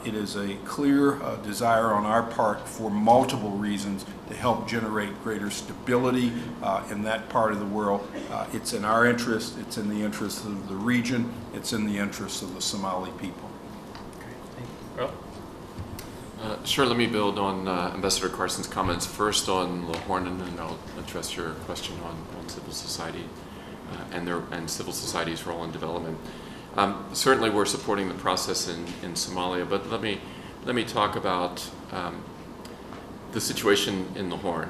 It is a clear desire on our part for multiple reasons to help generate greater stability in that part of the world. It's in our interest, it's in the interest of the region, it's in the interest of the Somali people. Thank you. Earl? Sure, let me build on Ambassador Carson's comments. First on Lahorn, and then I'll address your question on civil society and civil society's role in development. Certainly we're supporting the process in Somalia, but let me talk about the situation in the Horn,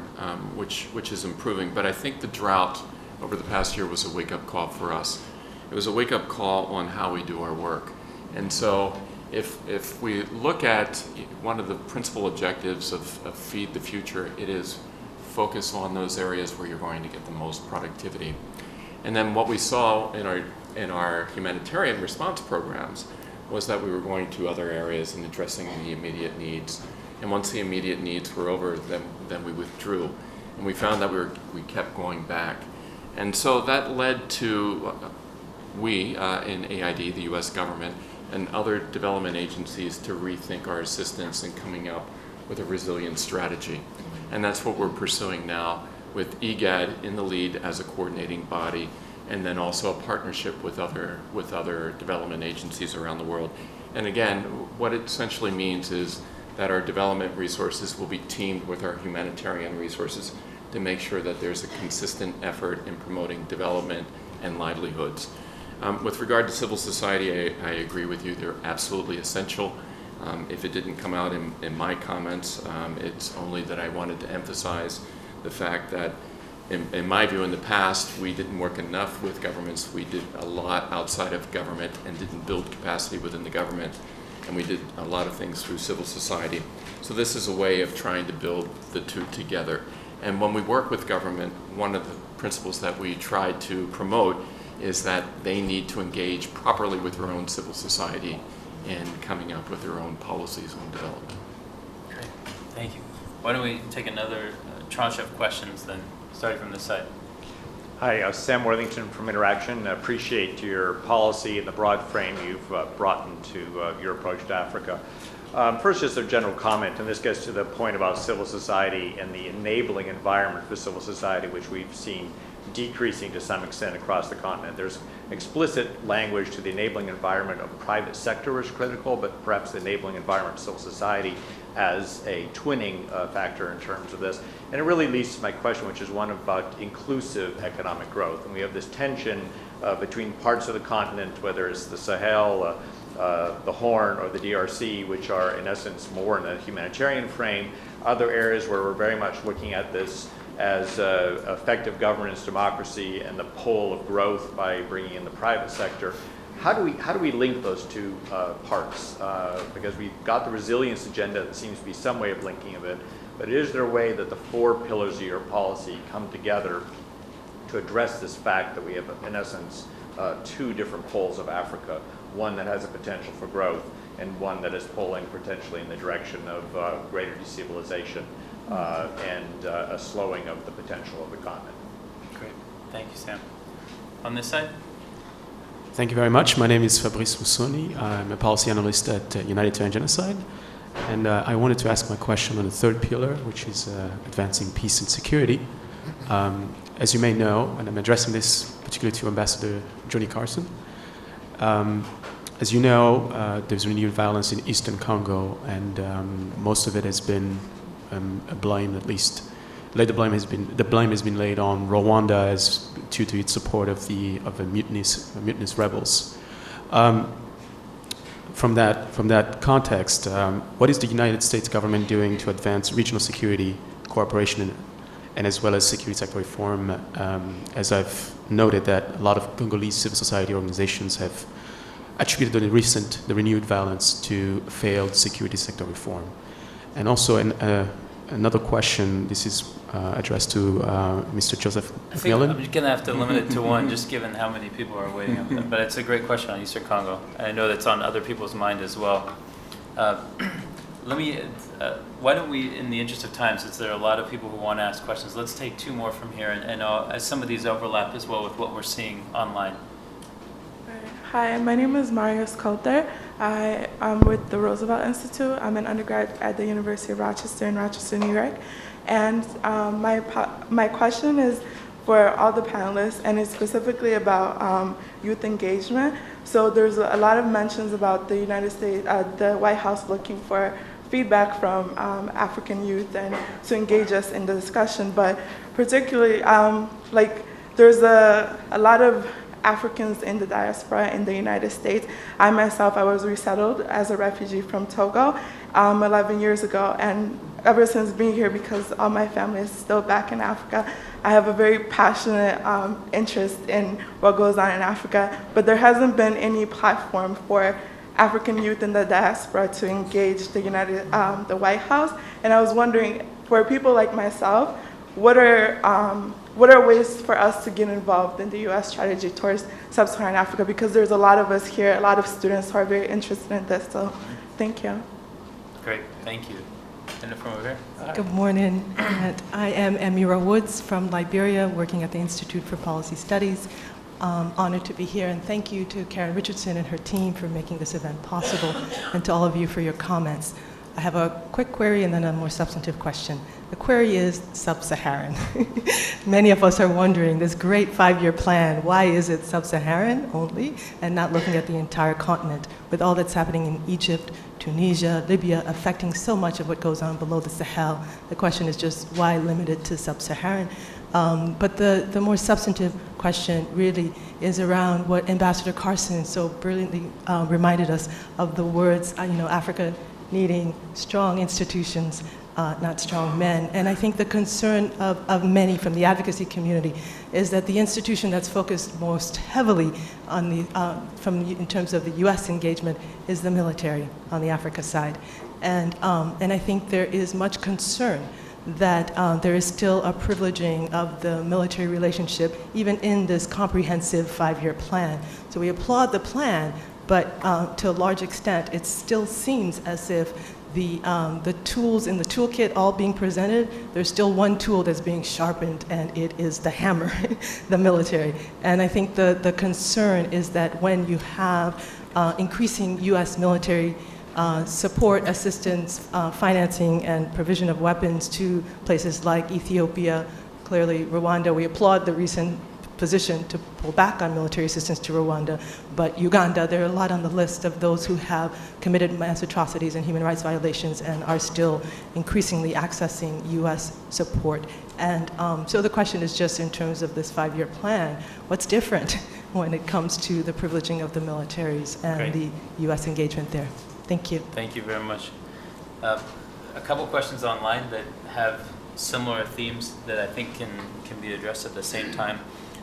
which is improving. But I think the drought over the past year was a wake-up call for us. It was a wake-up call on how we do our work. And so if we look at one of the principal objectives of Feed the Future, it is focus on those areas where you're going to get the most productivity. And then what we saw in our humanitarian response programs was that we were going to other areas and addressing the immediate needs. And once the immediate needs were over, then we withdrew. And we found that we kept going back. And so that led to we in AID, the US government, and other development agencies to rethink our assistance and coming up with a resilient strategy. And that's what we're pursuing now, with EGAD in the lead as a coordinating body, and then also a partnership with other development agencies around the world. And again, what it essentially means is that our development resources will be teamed with our humanitarian resources to make sure that there's a consistent effort in promoting development and livelihoods. With regard to civil society, I agree with you, they're absolutely essential. If it didn't come out in my comments, it's only that I wanted to emphasize the fact that in my view, in the past, we didn't work enough with governments. We did a lot outside of government and didn't build capacity within the government. And we did a lot of things through civil society. So this is a way of trying to build the two together. And when we work with government, one of the principles that we try to promote is that they need to engage properly with their own civil society in coming up with their own policies on development. Great, thank you. Why don't we take another tranche of questions then, starting from this side. Hi, Sam Worthington from Interaction. I appreciate your policy and the broad frame you've brought into your approach to Africa. First, just a general comment, and this gets to the point about civil society and the enabling environment for civil society, which we've seen decreasing to some extent across the continent. There's explicit language to the enabling environment of private sector is critical, but perhaps the enabling environment of civil society as a twinning factor in terms of this. And it really leads to my question, which is one about inclusive economic growth. And we have this tension between parts of the continent, whether it's the Sahel, the Horn, or the DRC, which are in essence more in a humanitarian frame, other areas where we're very much looking at this as effective governance, democracy, and the pull of growth by bringing in the private sector. How do we link those two parts? Because we've got the resilience agenda that seems to be some way of linking of it, but is there a way that the four pillars of your policy come together to address this fact that we have, in essence, two different poles of Africa, one that has a potential for growth and one that is pulling potentially in the direction of greater destabilization and a slowing of the potential of the continent? Great, thank you, Sam. On this side? Thank you very much. My name is Fabrice Mussoni. I'm a policy analyst at United to End Genocide. And I wanted to ask my question on the third pillar, which is advancing peace and security. As you may know, and I'm addressing this particularly to Ambassador Johnny Carson, as you know, there's renewed violence in Eastern Congo, and most of it has been blamed, at least. The blame has been laid on Rwanda as due to its support of the mutinous rebels. From that context, what is the United States government doing to advance regional security cooperation and as well as security sector reform? As I've noted that a lot of Congolese civil society organizations have attributed the renewed violence to failed security sector reform. And also another question. This is addressed to Mr. Joseph I think McMillan. I'm just going to have to limit it to one, just given how many people are waiting up there. But it's a great question on Eastern Congo. And I know that's on other people's mind as well. Why don't we, in the interest of time, since there are a lot of people who want to ask questions, let's take two more from here, and some of these overlap as well with what we're seeing online. Hi, my name is Mario Sculter. I am with the Roosevelt Institute. I'm an undergrad at the University of Rochester in Rochester, New York. And my question is for all the panelists, and it's specifically about youth engagement. So there's a lot of mentions about the United States, the White House looking for feedback from African youth and to engage us in the discussion. But particularly, like there's a lot of Africans in the diaspora in the United States. I myself, I was resettled as a refugee from Togo 11 years ago, and ever since being here, because all my family is still back in Africa, I have a very passionate interest in what goes on in Africa, but there hasn't been any platform for African youth in the diaspora to engage the White House. And I was wondering, for people like myself, what are ways for us to get involved in the U.S. strategy towards sub-Saharan Africa? Because there's a lot of us here, a lot of students who are very interested in this. So, thank you. Great, thank you. And from over here. Good morning. I am Amira Woods from Liberia, working at the Institute for Policy Studies. Honored to be here, and thank you to Karen Richardson and her team for making this event possible, and to all of you for your comments. I have a quick query and then a more substantive question. The query is sub-Saharan. Many of us are wondering, this great 5-year plan, why is it sub-Saharan only and not looking at the entire continent, with all that's happening in Egypt, Tunisia, Libya, affecting so much of what goes on below the Sahel? The question is just why limited to sub-Saharan? But the more substantive question really is around what Ambassador Carson so brilliantly reminded us of, the words, Africa needing strong institutions, not strong men. And I think the concern of many from the advocacy community is that the institution that's focused most heavily on in terms of the U.S. engagement is the military on the Africa side. And I think there is much concern that there is still a privileging of the military relationship, even in this comprehensive 5-year plan. So we applaud the plan, but to a large extent, it still seems as if the tools in the toolkit all being presented, there's still one tool that's being sharpened, and it is the hammer, the military. And I think the concern is that when you have increasing U.S. military support, assistance, financing, and provision of weapons to places like Ethiopia, clearly Rwanda, we applaud the recent position to pull back on military assistance to Rwanda, but Uganda, there are a lot on the list of those who have committed mass atrocities and human rights violations and are still increasingly accessing U.S. support. And so the question is just in terms of this 5-year plan, what's different when it comes to the privileging of the militaries and Great. the U.S. engagement there? Thank you. Thank you very much. A couple questions online that have similar themes that I think can be addressed at the same time.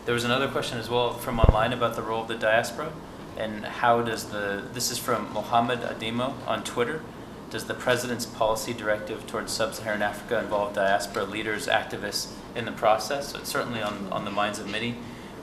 There was another question as well from online about the role of the diaspora and how does this is from Mohammed Adimo on Twitter. Does the President's policy directive towards sub-Saharan Africa involve diaspora leaders, activists in the process? So it's certainly on the minds of many.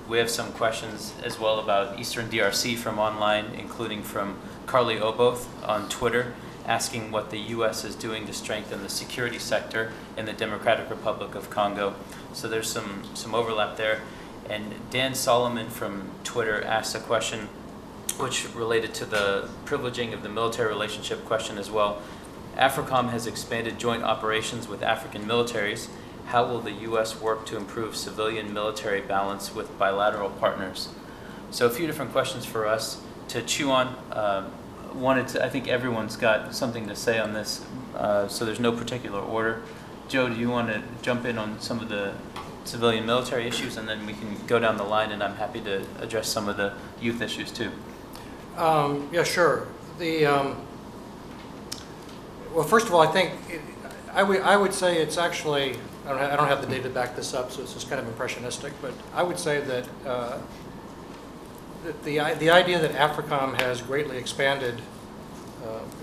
We have some questions as well about Eastern DRC from online, including from Carly Oboth on Twitter, asking what the U.S. is doing to strengthen the security sector in the Democratic Republic of Congo. So there's some overlap there. And Dan Solomon from Twitter asked a question which related to the privileging of the military relationship question as well. AFRICOM has expanded joint operations with African militaries. How will the U.S. work to improve civilian-military balance with bilateral partners? So a few different questions for us to chew on. I think everyone's got something to say on this, so there's no particular order. Joe, do you want to jump in on some of the civilian-military issues, and then we can go down the line, and I'm happy to address some of the youth issues too. Yeah, sure. Well, first of all, I think I would say it's actually, I don't have the data to back this up, so it's just kind of impressionistic, but I would say that the idea that AFRICOM has greatly expanded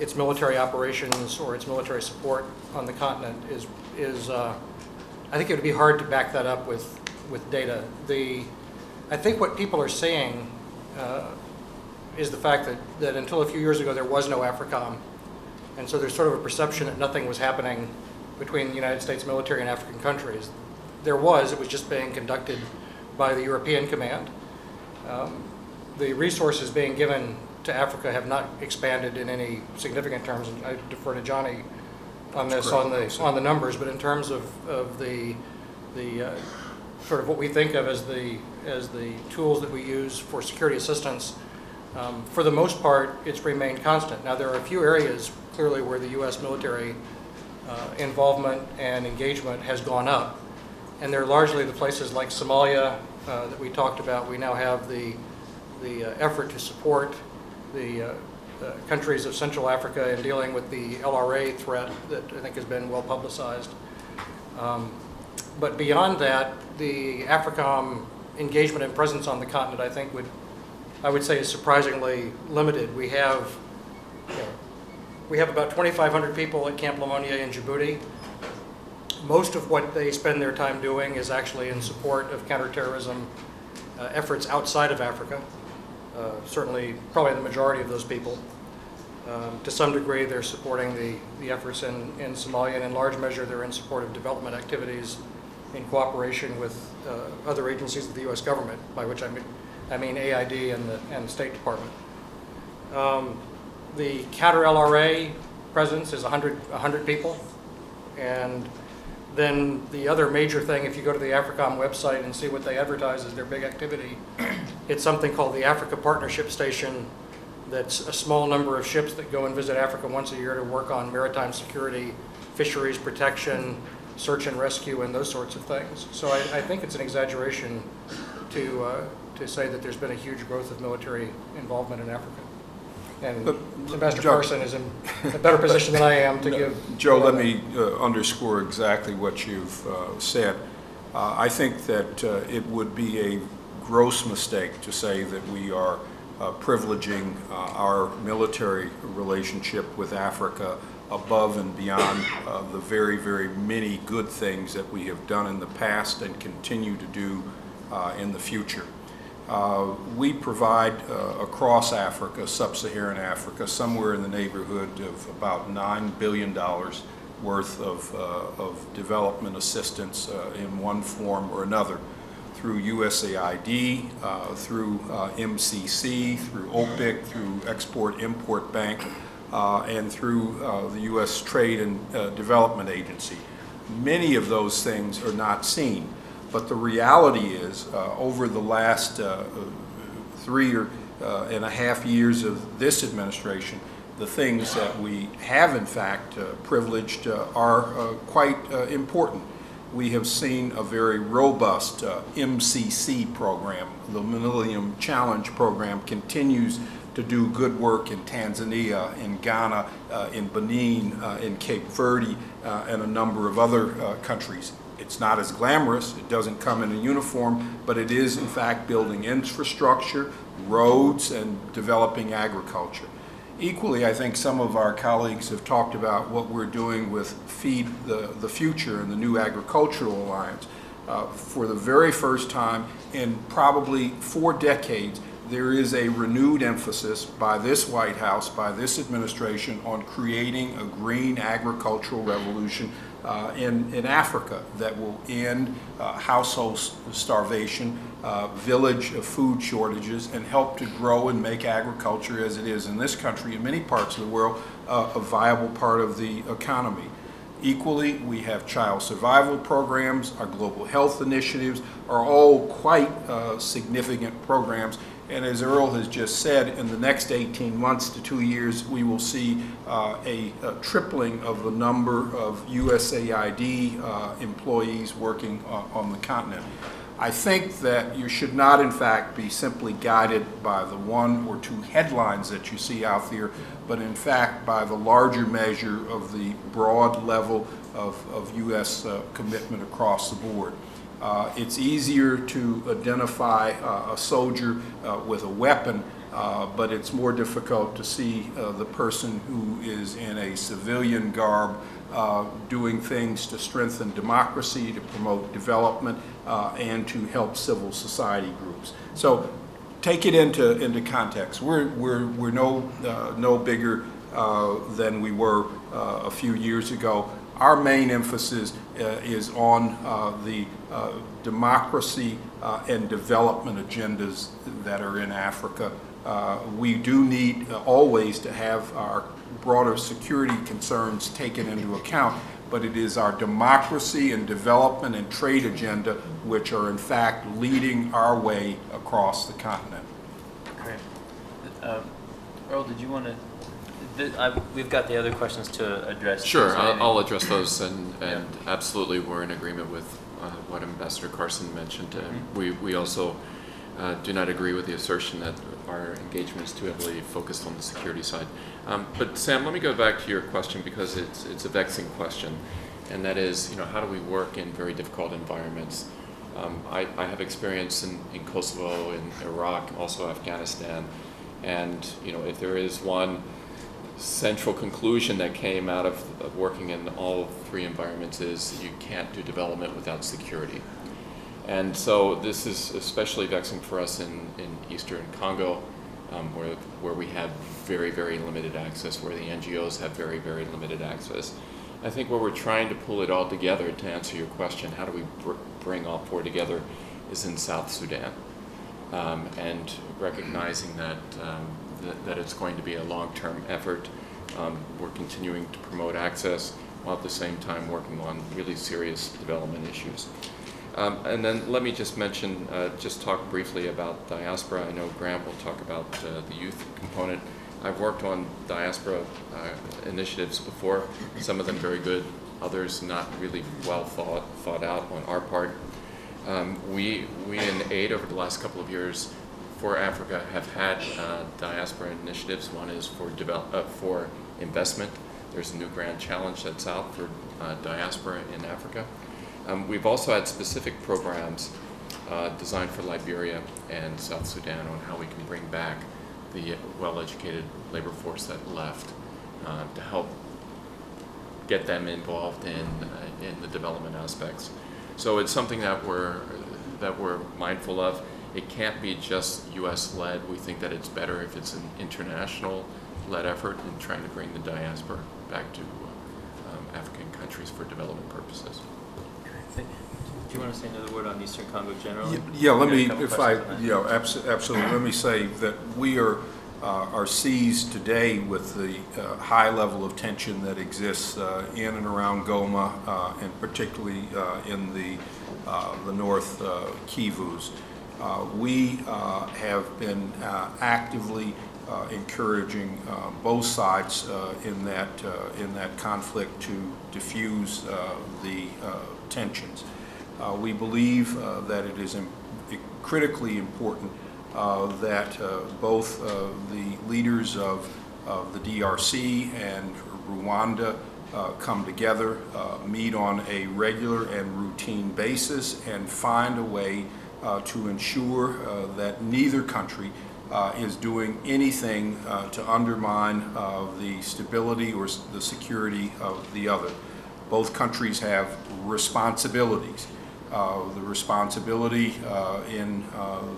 its military operations or its military support on the continent is I think it would be hard to back that up with data. I think what people are seeing is the fact that until a few years ago there was no AFRICOM, and so there's sort of a perception that nothing was happening between the United States military and African countries. There was, it was just being conducted by the European Command. The resources being given to Africa have not expanded in any significant terms, and I defer to Johnny on this, on the numbers, but in terms of the sort of what we think of as the tools that we use for security assistance, for the most part, it's remained constant. Now, there are a few areas clearly where the U.S. military involvement and engagement has gone up, and they're largely the places like Somalia that we talked about. We now have the effort to support the countries of Central Africa in dealing with the LRA threat that I think has been well publicized. But beyond that, the AFRICOM engagement and presence on the continent, I think I would say is surprisingly limited. We have about 2,500 people at Camp Lemonnier in Djibouti. Most of what they spend their time doing is actually in support of counterterrorism efforts outside of Africa. Certainly, probably the majority of those people. To some degree, they're supporting the efforts in Somalia, and in large measure, they're in support of development activities in cooperation with other agencies of the U.S. government, by which I mean AID and the State Department. The counter-LRA presence is 100 people, and then the other major thing, if you go to the AFRICOM website and see what they advertise as their big activity, it's something called the Africa Partnership Station. That's a small number of ships that go and visit Africa once a year to work on maritime security, fisheries protection, search and rescue, and those sorts of things. So I think it's an exaggeration to say that there's been a huge growth of military involvement in Africa. And Ambassador Carson is in a better position than I am to give. Joe, let me underscore exactly what you've said. I think that it would be a gross mistake to say that we are privileging our military relationship with Africa above and beyond the very, very many good things that we have done in the past and continue to do in the future. We provide across Africa, sub-Saharan Africa, somewhere in the neighborhood of about $9 billion worth of development assistance in one form or another, through USAID, through MCC, through OPIC, through Export-Import Bank, and through the U.S. Trade and Development Agency. Many of those things are not seen. But the reality is, over the last 3.5 years of this administration, the things that we have in fact privileged are quite important. We have seen a very robust MCC program. The Millennium Challenge program continues to do good work in Tanzania, in Ghana, in Benin, in Cape Verde, and a number of other countries. It's not as glamorous, it doesn't come in a uniform, but it is in fact building infrastructure, roads, and developing agriculture. Equally, I think some of our colleagues have talked about what we're doing with Feed the Future and the new Agricultural Alliance. For the very first time in probably 4 decades, there is a renewed emphasis by this White House, by this administration, on creating a green agricultural revolution in Africa that will end household starvation, village food shortages, and help to grow and make agriculture, as it is in this country and many parts of the world, a viable part of the economy. Equally, we have child survival programs. Our global health initiatives are all quite significant programs. And as Earl has just said, in the next 18 months to 2 years, we will see a tripling of the number of USAID employees working on the continent. I think that you should not, in fact, be simply guided by the 1 or 2 headlines that you see out there, but in fact by the larger measure of the broad level of U.S. commitment across the board. It's easier to identify a soldier with a weapon, but it's more difficult to see the person who is in a civilian garb doing things to strengthen democracy, to promote development, and to help civil society groups. So take it into context. We're no bigger than we were a few years ago. Our main emphasis is on the democracy and development agendas that are in Africa. We do need always to have our broader security concerns taken into account, but it is our democracy and development and trade agenda which are in fact leading our way across the continent. Great. Earl, did you want to? We've got the other questions to address. Sure, I'll address those, and absolutely we're in agreement with what Ambassador Carson mentioned. We also do not agree with the assertion that our engagement is too heavily focused on the security side. But Sam, let me go back to your question because it's a vexing question, and that is, how do we work in very difficult environments? I have experience in Kosovo, in Iraq, also Afghanistan, and if there is one central conclusion that came out of working in all three environments is you can't do development without security. And so this is especially vexing for us in Eastern Congo, where we have very, very limited access, where the NGOs have very, very limited access. I think where we're trying to pull it all together, to answer your question, how do we bring all four together, is in South Sudan. And recognizing that it's going to be a long-term effort. We're continuing to promote access while at the same time working on really serious development issues. And then let me just mention, just talk briefly about diaspora. I know Grant will talk about the youth component. I've worked on diaspora initiatives before, some of them very good, others not really well thought out on our part. We in AID over the last couple of years for Africa have had diaspora initiatives. One is for investment. There's a new grand challenge that's out for diaspora in Africa. We've also had specific programs designed for Liberia and South Sudan on how we can bring back the well-educated labor force that left to help get them involved in the development aspects. So it's something that we're mindful of. It can't be just U.S.-led. We think that it's better if it's an international-led effort in trying to bring the diaspora back to African countries for development purposes. Do you want to say another word on Eastern Congo generally? Yeah, let me, absolutely. Let me say that we are seized today with the high level of tension that exists in and around Goma, and particularly in the North Kivus. We have been actively encouraging both sides in that conflict to diffuse the tensions. We believe that it is critically important that both the leaders of the DRC and Rwanda come together, meet on a regular and routine basis, and find a way to ensure that neither country is doing anything to undermine the stability or the security of the other. Both countries have responsibilities. The responsibility in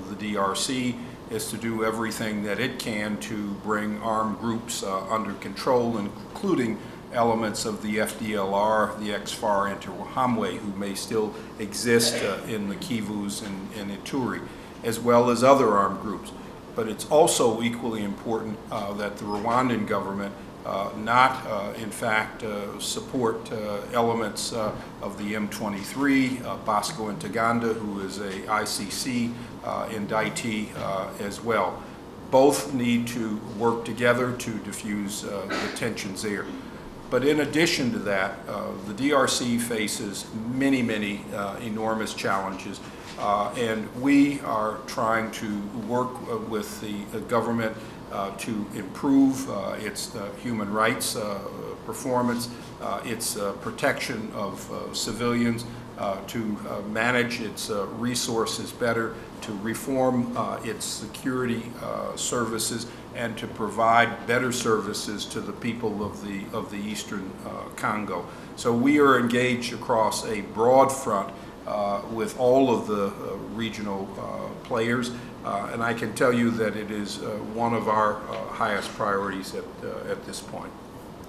the DRC is to do everything that it can to bring armed groups under control, including elements of the FDLR, the ex-FAR Interahamwe, who may still exist in the Kivus and Ituri, as well as other armed groups. But it's also equally important that the Rwandan government not, in fact, support elements of the M23, Bosco Ntaganda, who is a ICC indictee as well. Both need to work together to diffuse the tensions there. But in addition to that, the DRC faces many, many enormous challenges, and we are trying to work with the government to improve its human rights performance, its protection of civilians, to manage its resources better, to reform its security services, and to provide better services to the people of the Eastern Congo. So we are engaged across a broad front with all of the regional players, and I can tell you that it is one of our highest priorities at this point.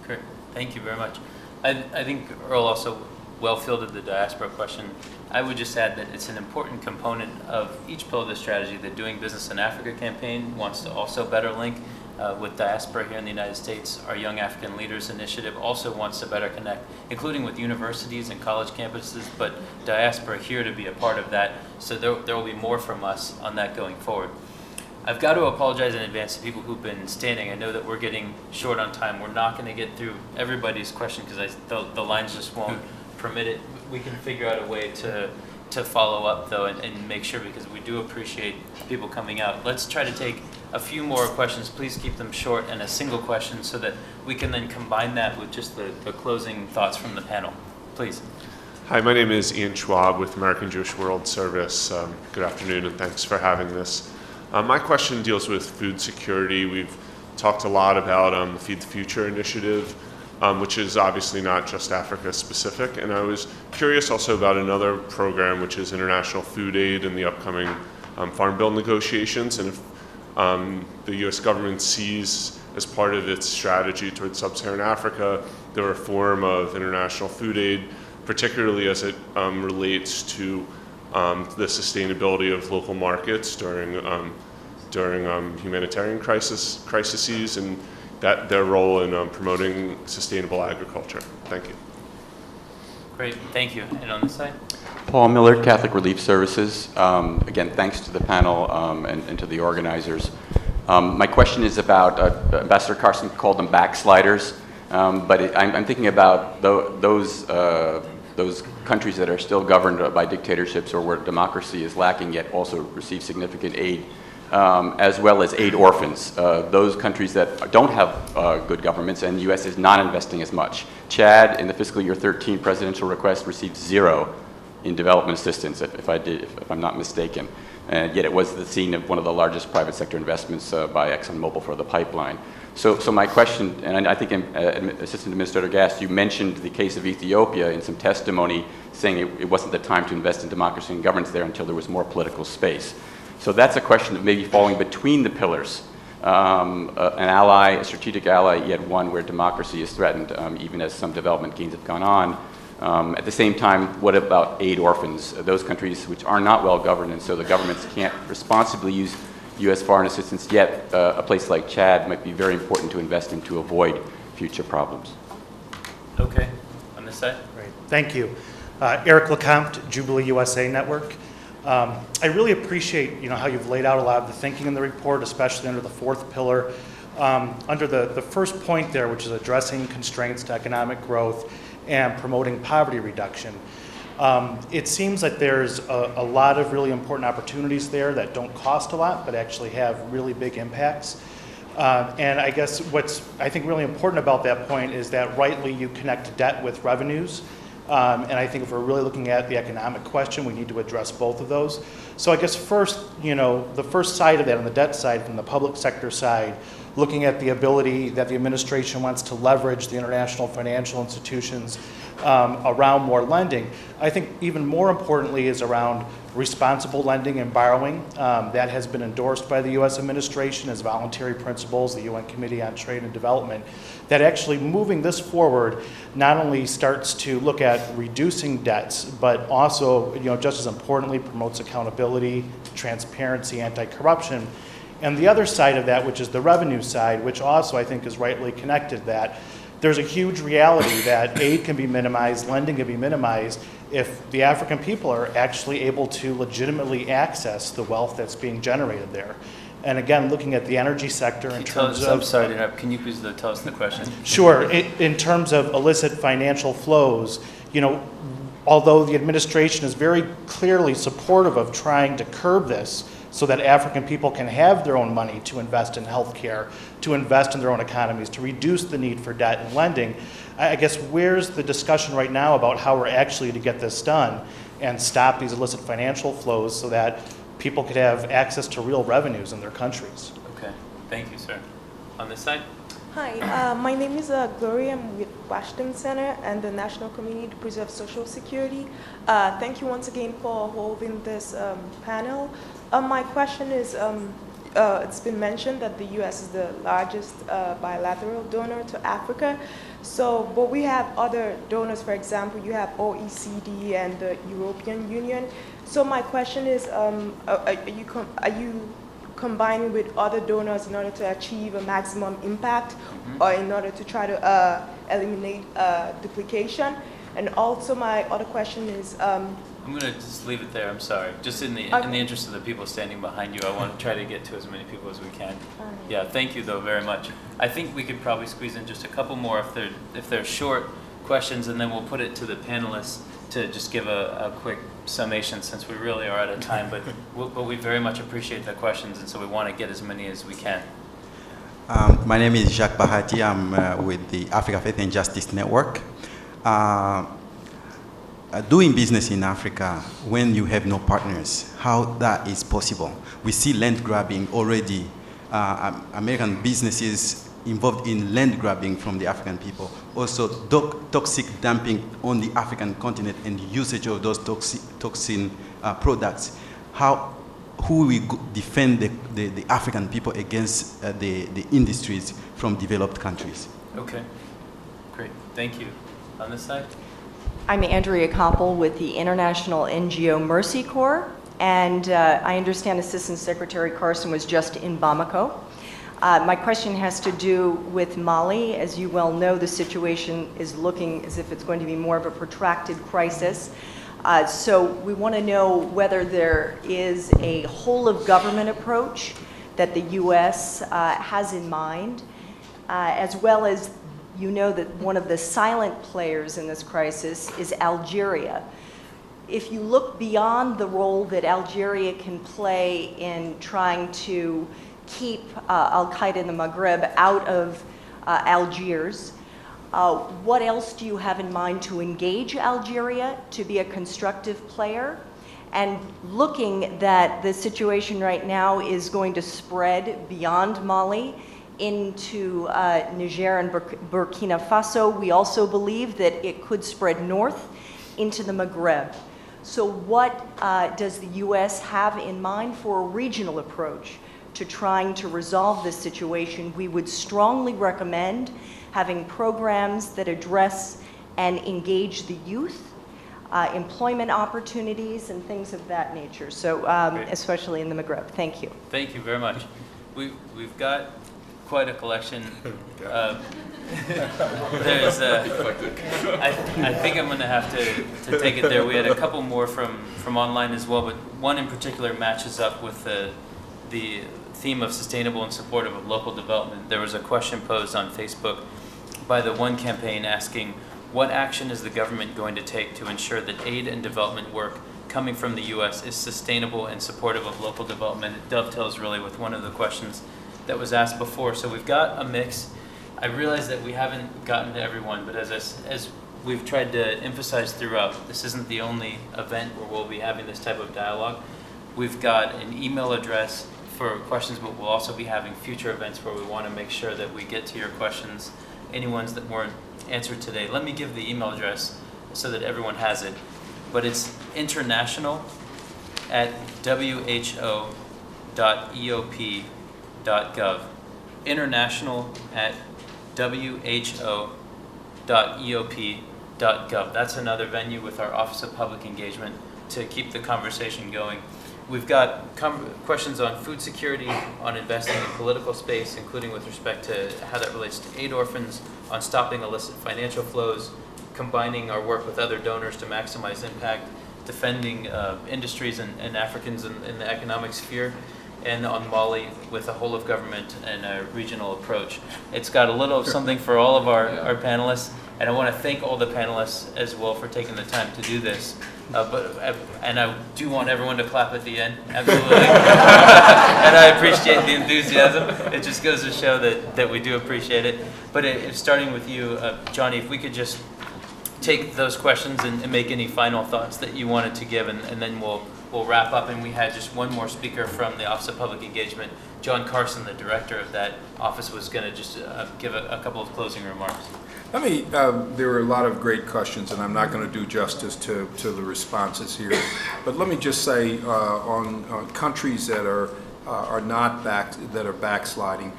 Great, thank you very much. I think Earl also well fielded the diaspora question. I would just add that it's an important component of each pillar of the strategy. The Doing Business in Africa campaign wants to also better link with diaspora here in the United States. Our Young African Leaders Initiative also wants to better connect, including with universities and college campuses, but diaspora here to be a part of that. So there will be more from us on that going forward. I've got to apologize in advance to people who've been standing. I know that we're getting short on time. We're not going to get through everybody's question because the lines just won't permit it. We can figure out a way to follow up though and make sure, because we do appreciate people coming out. Let's try to take a few more questions. Please keep them short and a single question so that we can then combine that with just the closing thoughts from the panel. Please. Hi, my name is Ian Schwab with American Jewish World Service. Good afternoon and thanks for having this. My question deals with food security. We've talked a lot about the Feed the Future initiative, which is obviously not just Africa specific. And I was curious also about another program, which is international food aid in the upcoming Farm Bill negotiations. And if the US government sees as part of its strategy towards sub-Saharan Africa the reform of international food aid, particularly as it relates to the sustainability of local markets during humanitarian crises and their role in promoting sustainable agriculture. Thank you. Great, thank you. And on this side? Paul Miller, Catholic Relief Services. Again, thanks to the panel and to the organizers. My question is about, Ambassador Carson called them backsliders, but I'm thinking about those countries that are still governed by dictatorships or where democracy is lacking yet also receive significant aid, as well as aid orphans, those countries that don't have good governments, and the U.S. is not investing as much. Chad, in the fiscal year 13 presidential request, received 0 in development assistance, if I'm not mistaken. And yet it was the scene of one of the largest private sector investments by ExxonMobil for the pipeline. So my question, and I think Assistant Administrator Gass, you mentioned the case of Ethiopia in some testimony saying it wasn't the time to invest in democracy and governance there until there was more political space. So that's a question of maybe falling between the pillars. An ally, a strategic ally, yet one where democracy is threatened, even as some development gains have gone on. At the same time, what about aid orphans, those countries which are not well governed, and so the governments can't responsibly use U.S. foreign assistance, yet a place like Chad might be very important to invest in to avoid future problems. Okay, on this side? Great, thank you. Eric LeCompte, Jubilee USA Network. I really appreciate how you've laid out a lot of the thinking in the report, especially under the 4th pillar. Under the first point there, which is addressing constraints to economic growth and promoting poverty reduction. It seems that there's a lot of really important opportunities there that don't cost a lot, but actually have really big impacts. And I guess what's, I think, really important about that point is that rightly you connect debt with revenues. And I think if we're really looking at the economic question, we need to address both of those. So I guess first, the first side of that, on the debt side, from the public sector side, looking at the ability that the administration wants to leverage the international financial institutions around more lending. I think even more importantly is around responsible lending and borrowing. That has been endorsed by the U.S. administration as voluntary principles, the UN Committee on Trade and Development, that actually moving this forward not only starts to look at reducing debts, but also, just as importantly, promotes accountability, transparency, anti-corruption. And the other side of that, which is the revenue side, which also I think is rightly connected, that there's a huge reality that aid can be minimized, lending can be minimized, if the African people are actually able to legitimately access the wealth that's being generated there. And again, looking at the energy sector in terms of... I'm sorry to interrupt. Can you please tell us the question? Sure. In terms of illicit financial flows, although the administration is very clearly supportive of trying to curb this so that African people can have their own money to invest in healthcare, to invest in their own economies, to reduce the need for debt and lending, I guess where's the discussion right now about how we're actually to get this done and stop these illicit financial flows so that people could have access to real revenues in their countries? Okay, thank you, sir. On this side? Hi, my name is Gloria. I'm with Washington Center and the National Committee to Preserve Social Security. Thank you once again for holding this panel. My question is, it's been mentioned that the U.S. is the largest bilateral donor to Africa. So, but we have other donors. For example, you have OECD and the European Union. So my question is, are you combining with other donors in order to achieve a maximum impact, or in order to try to eliminate duplication? And also, my other question is, I'm going to just leave it there. I'm sorry. Just in the interest of the people standing behind you, I want to try to get to as many people as we can. Yeah, thank you though very much. I think we could probably squeeze in just a couple more if they're short questions, and then we'll put it to the panelists to just give a quick summation, since we really are out of time. But we very much appreciate the questions, and so we want to get as many as we can. My name is Jacques Bahati. I'm with the Africa Faith and Justice Network. Doing business in Africa when you have no partners, how that is possible? We see land grabbing already. American businesses involved in land grabbing from the African people. Also, toxic dumping on the African continent and usage of those toxin products. Who will defend the African people against the industries from developed countries? Okay, great, thank you. On this side? I'm Andrea Koppel with the international NGO Mercy Corps, and I understand Assistant Secretary Carson was just in Bamako. My question has to do with Mali. As you well know, the situation is looking as if it's going to be more of a protracted crisis. So we want to know whether there is a whole-of-government approach that the U.S. Has in mind, as well as you know that one of the silent players in this crisis is Algeria. If you look beyond the role that Algeria can play in trying to keep Al-Qaeda in the Maghreb out of Algiers, what else do you have in mind to engage Algeria to be a constructive player? And looking that the situation right now is going to spread beyond Mali into Niger and Burkina Faso, we also believe that it could spread north into the Maghreb. So what does the U.S. have in mind for a regional approach to trying to resolve this situation? We would strongly recommend having programs that address and engage the youth, employment opportunities, and things of that nature. So especially in the Maghreb. Thank you. Thank you very much. We've got quite a collection. There's I think I'm going to have to take it there. We had a couple more from online as well, but one in particular matches up with the theme of sustainable and supportive of local development. There was a question posed on Facebook by the One Campaign asking, what action is the government going to take to ensure that aid and development work coming from the U.S. is sustainable and supportive of local development? It dovetails really with one of the questions that was asked before. So we've got a mix. I realize that we haven't gotten to everyone, but as we've tried to emphasize throughout, this isn't the only event where we'll be having this type of dialogue. We've got an email address for questions, but we'll also be having future events where we want to make sure that we get to your questions, any ones that weren't answered today. Let me give the email address so that everyone has it. But it's international@who.eop.gov. international@who.eop.gov. That's another venue with our Office of Public Engagement to keep the conversation going. We've got questions on food security, on investing in political space, including with respect to how that relates to aid orphans, on stopping illicit financial flows, combining our work with other donors to maximize impact, defending industries and Africans in the economic sphere, and on Mali with a whole of government and a regional approach. It's got a little of something for all of our panelists. And I want to thank all the panelists as well for taking the time to do this. And I do want everyone to clap at the end, absolutely. And I appreciate the enthusiasm. It just goes to show that we do appreciate it. But starting with you, Johnny, if we could just take those questions and make any final thoughts that you wanted to give, and then we'll wrap up. And we had just one more speaker from the Office of Public Engagement. John Carson, the director of that office, was going to just give a couple of closing remarks. There were a lot of great questions, and I'm not going to do justice to the responses here. But let me just say, on countries that are not that are backsliding,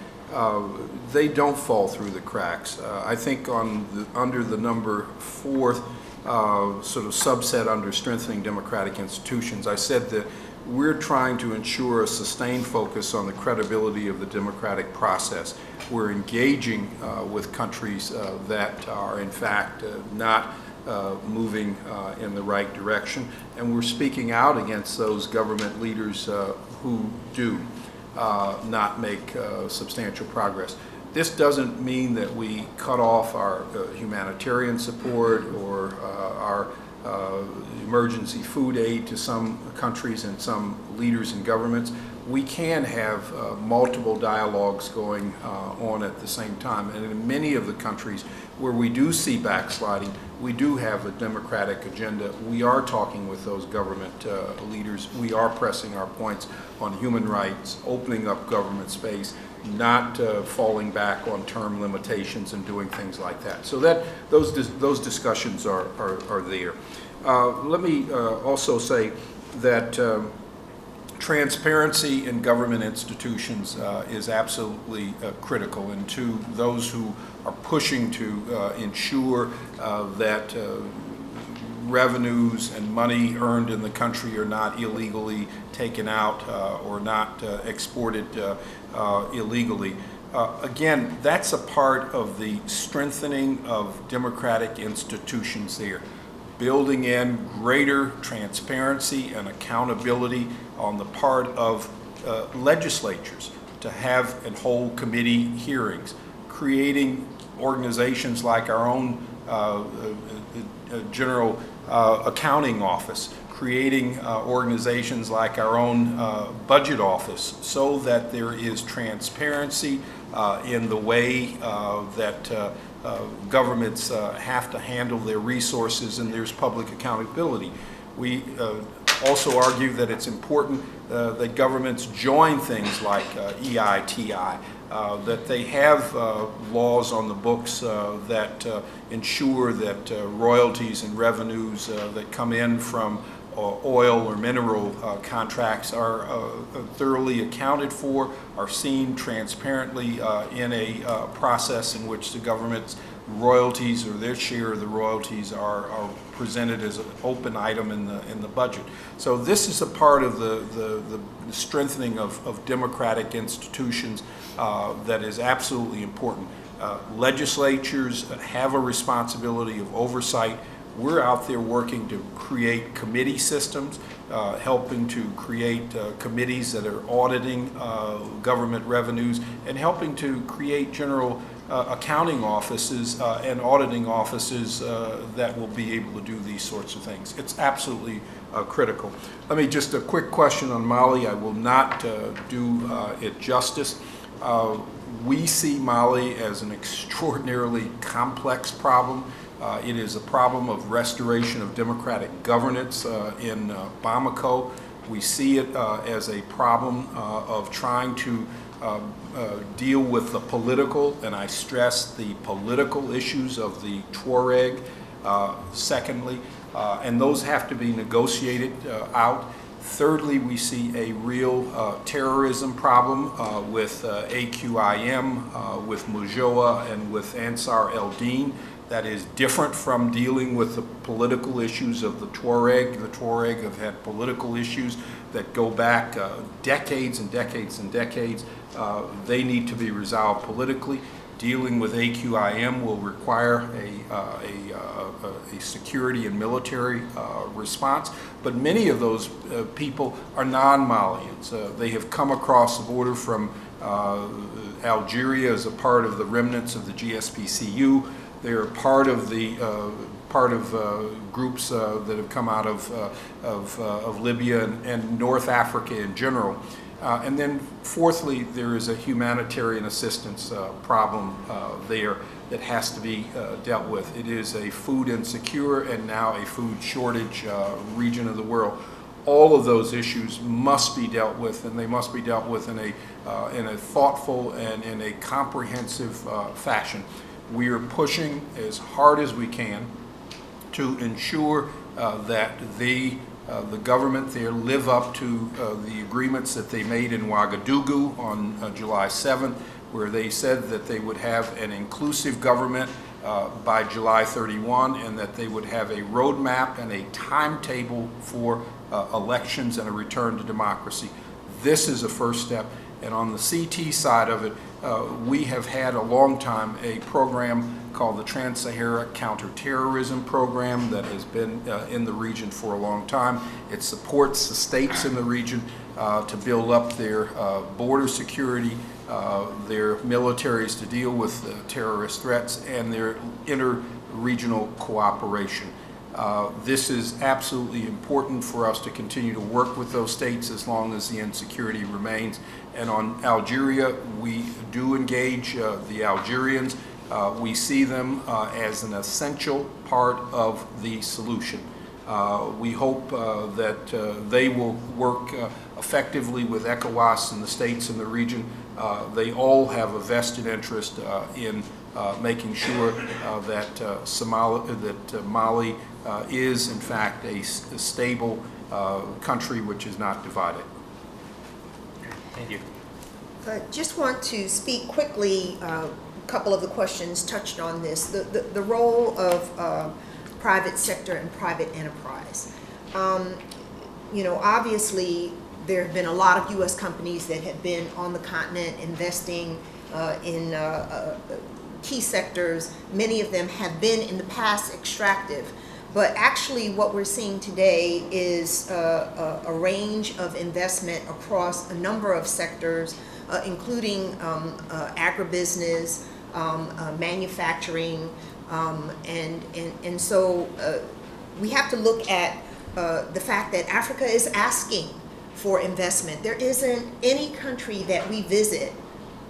they don't fall through the cracks. I think under the number 4 sort of subset under strengthening democratic institutions, I said that we're trying to ensure a sustained focus on the credibility of the democratic process. We're engaging with countries that are in fact not moving in the right direction, and we're speaking out against those government leaders who do not make substantial progress. This doesn't mean that we cut off our humanitarian support or our emergency food aid to some countries and some leaders and governments. We can have multiple dialogues going on at the same time. And in many of the countries where we do see backsliding, we do have a democratic agenda. We are talking with those government leaders. We are pressing our points on human rights, opening up government space, not falling back on term limitations and doing things like that. So that those discussions are there. Let me also say that transparency in government institutions is absolutely critical, and to those who are pushing to ensure that revenues and money earned in the country are not illegally taken out or not exported illegally. Again, that's a part of the strengthening of democratic institutions there. Building in greater transparency and accountability on the part of legislatures to have and hold committee hearings, creating organizations like our own General Accounting Office, creating organizations like our own budget office, so that there is transparency in the way that governments have to handle their resources, and there's public accountability. We also argue that it's important that governments join things like EITI, that they have laws on the books that ensure that royalties and revenues that come in from oil or mineral contracts are thoroughly accounted for, are seen transparently in a process in which the government's royalties or their share of the royalties are presented as an open item in the budget. So this is a part of the strengthening of democratic institutions that is absolutely important. Legislatures have a responsibility of oversight. We're out there working to create committee systems, helping to create committees that are auditing government revenues, and helping to create general accounting offices and auditing offices that will be able to do these sorts of things. It's absolutely critical. Let me just a quick question on Mali. I will not do it justice. We see Mali as an extraordinarily complex problem. It is a problem of restoration of democratic governance in Bamako. We see it as a problem of trying to deal with the political, and I stress the political issues of the Tuareg, secondly, and those have to be negotiated out. Thirdly, we see a real terrorism problem with AQIM, with Mujoa, and with Ansar el-Din. That is different from dealing with the political issues of the Tuareg. The Tuareg have had political issues that go back decades and decades and decades. They need to be resolved politically. Dealing with AQIM will require a security and military response, but many of those people are non-Malians. They have come across the border from Algeria as a part of the remnants of the GSPCU. They are part of the groups that have come out of Libya and North Africa in general. And then fourthly, there is a humanitarian assistance problem there that has to be dealt with. It is a food insecure and now a food shortage region of the world. All of those issues must be dealt with, and they must be dealt with in a thoughtful and in a comprehensive fashion. We are pushing as hard as we can to ensure that the government there live up to the agreements that they made in Ouagadougou on July 7th, where they said that they would have an inclusive government by July 31, and that they would have a roadmap and a timetable for elections and a return to democracy. This is a first step. And on the CT side of it, we have had a long time a program called the Trans-Sahara Counterterrorism Program that has been in the region for a long time. It supports the states in the region to build up their border security, their militaries to deal with terrorist threats, and their inter-regional cooperation. This is absolutely important for us to continue to work with those states as long as the insecurity remains. And on Algeria, we do engage the Algerians. We see them as an essential part of the solution. We hope that they will work effectively with ECOWAS and the states in the region. They all have a vested interest in making sure that Mali is, in fact, a stable country which is not divided. Thank you. I just want to speak quickly. A couple of the questions touched on this. The role of private sector and private enterprise. You know, obviously, there have been a lot of U.S. companies that have been on the continent investing in key sectors. Many of them have been in the past extractive. But actually what we're seeing today is a range of investment across a number of sectors, including agribusiness, manufacturing, and so we have to look at the fact that Africa is asking for investment. There isn't any country that we visit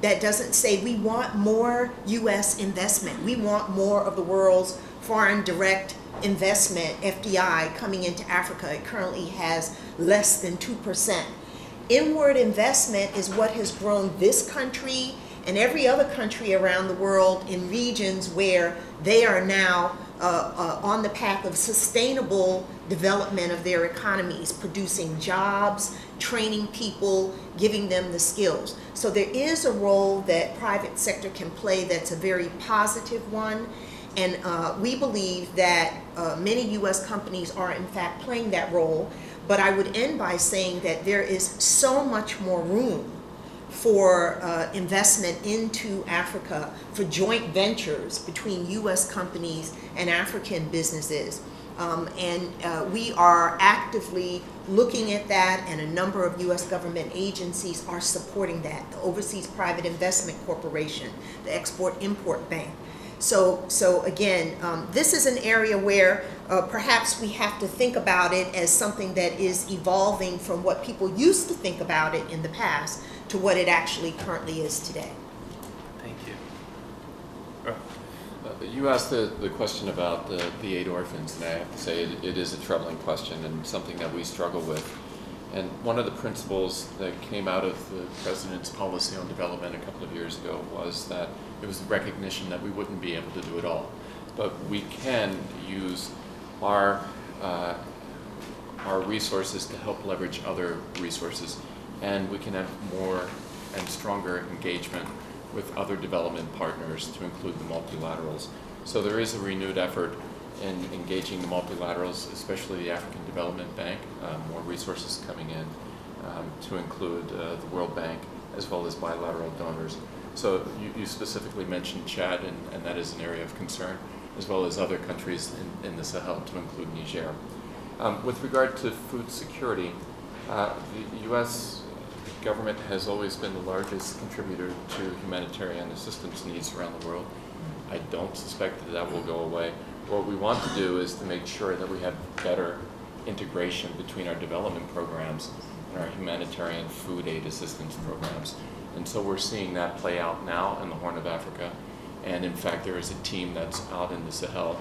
that doesn't say we want more U.S. investment. We want more of the world's foreign direct investment, FDI, coming into Africa. It currently has less than 2%. Inward investment is what has grown this country and every other country around the world in regions where they are now on the path of sustainable development of their economies, producing jobs, training people, giving them the skills. So there is a role that private sector can play that's a very positive one. And we believe that many U.S. companies are in fact playing that role. But I would end by saying that there is so much more room for investment into Africa, for joint ventures between U.S. companies and African businesses. And we are actively looking at that, and a number of U.S. government agencies are supporting that. The Overseas Private Investment Corporation, the Export-Import Bank. So again, this is an area where perhaps we have to think about it as something that is evolving from what people used to think about it in the past to what it actually currently is today. Thank you. You asked the question about the 8 orphans, and I have to say it is a troubling question and something that we struggle with. And one of the principles that came out of the President's policy on development a couple of years ago was that it was the recognition that we wouldn't be able to do it all. But we can use our resources to help leverage other resources, and we can have more and stronger engagement with other development partners to include the multilaterals. So there is a renewed effort in engaging the multilaterals, especially the African Development Bank, more resources coming in to include the World Bank as well as bilateral donors. So you specifically mentioned Chad, and that is an area of concern, as well as other countries in the Sahel, to include Niger. With regard to food security, the U.S. government has always been the largest contributor to humanitarian assistance needs around the world. I don't suspect that that will go away. What we want to do is to make sure that we have better integration between our development programs and our humanitarian food aid assistance programs. And so we're seeing that play out now in the Horn of Africa. And in fact, there is a team that's out in the Sahel,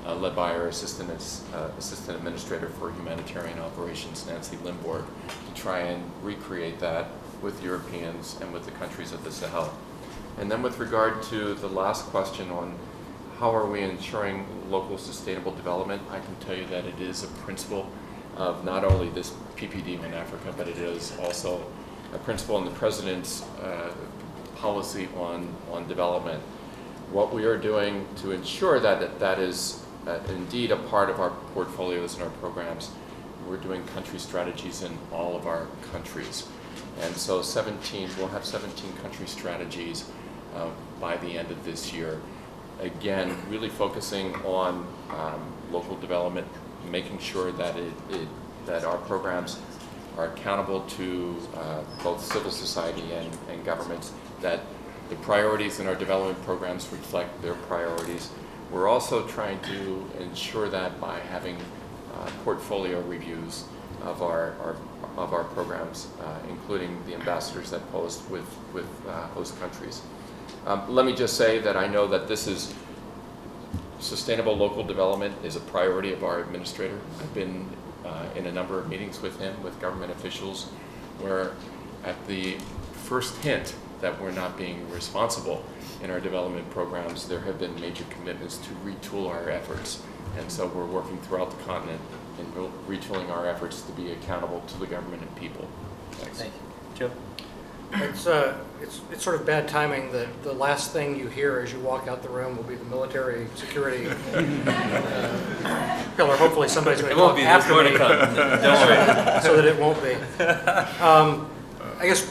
led by our Assistant Administrator for Humanitarian Operations, Nancy Limborg, to try and recreate that with Europeans and with the countries of the Sahel. And then with regard to the last question on how are we ensuring local sustainable development, I can tell you that it is a principle of not only this PPD in Africa, but it is also a principle in the President's policy on development. What we are doing to ensure that that is indeed a part of our portfolios and our programs, we're doing country strategies in all of our countries. And so we'll have 17 country strategies by the end of this year. Again, really focusing on local development, making sure that that our programs are accountable to both civil society and governments, that the priorities in our development programs reflect their priorities. We're also trying to ensure that by having portfolio reviews of our programs, including the ambassadors that post with host countries. Let me just say that I know that sustainable local development is a priority of our administrator. I've been in a number of meetings with him, with government officials, where at the first hint that we're not being responsible in our development programs, there have been major commitments to retool our efforts. And so we're working throughout the continent in retooling our efforts to be accountable to the government and people. Thanks. Thank you. Joe? It's sort of bad timing that the last thing you hear as you walk out the room will be the military security pillar. Hopefully somebody's going to talk after me. Don't worry. So that it won't be. I guess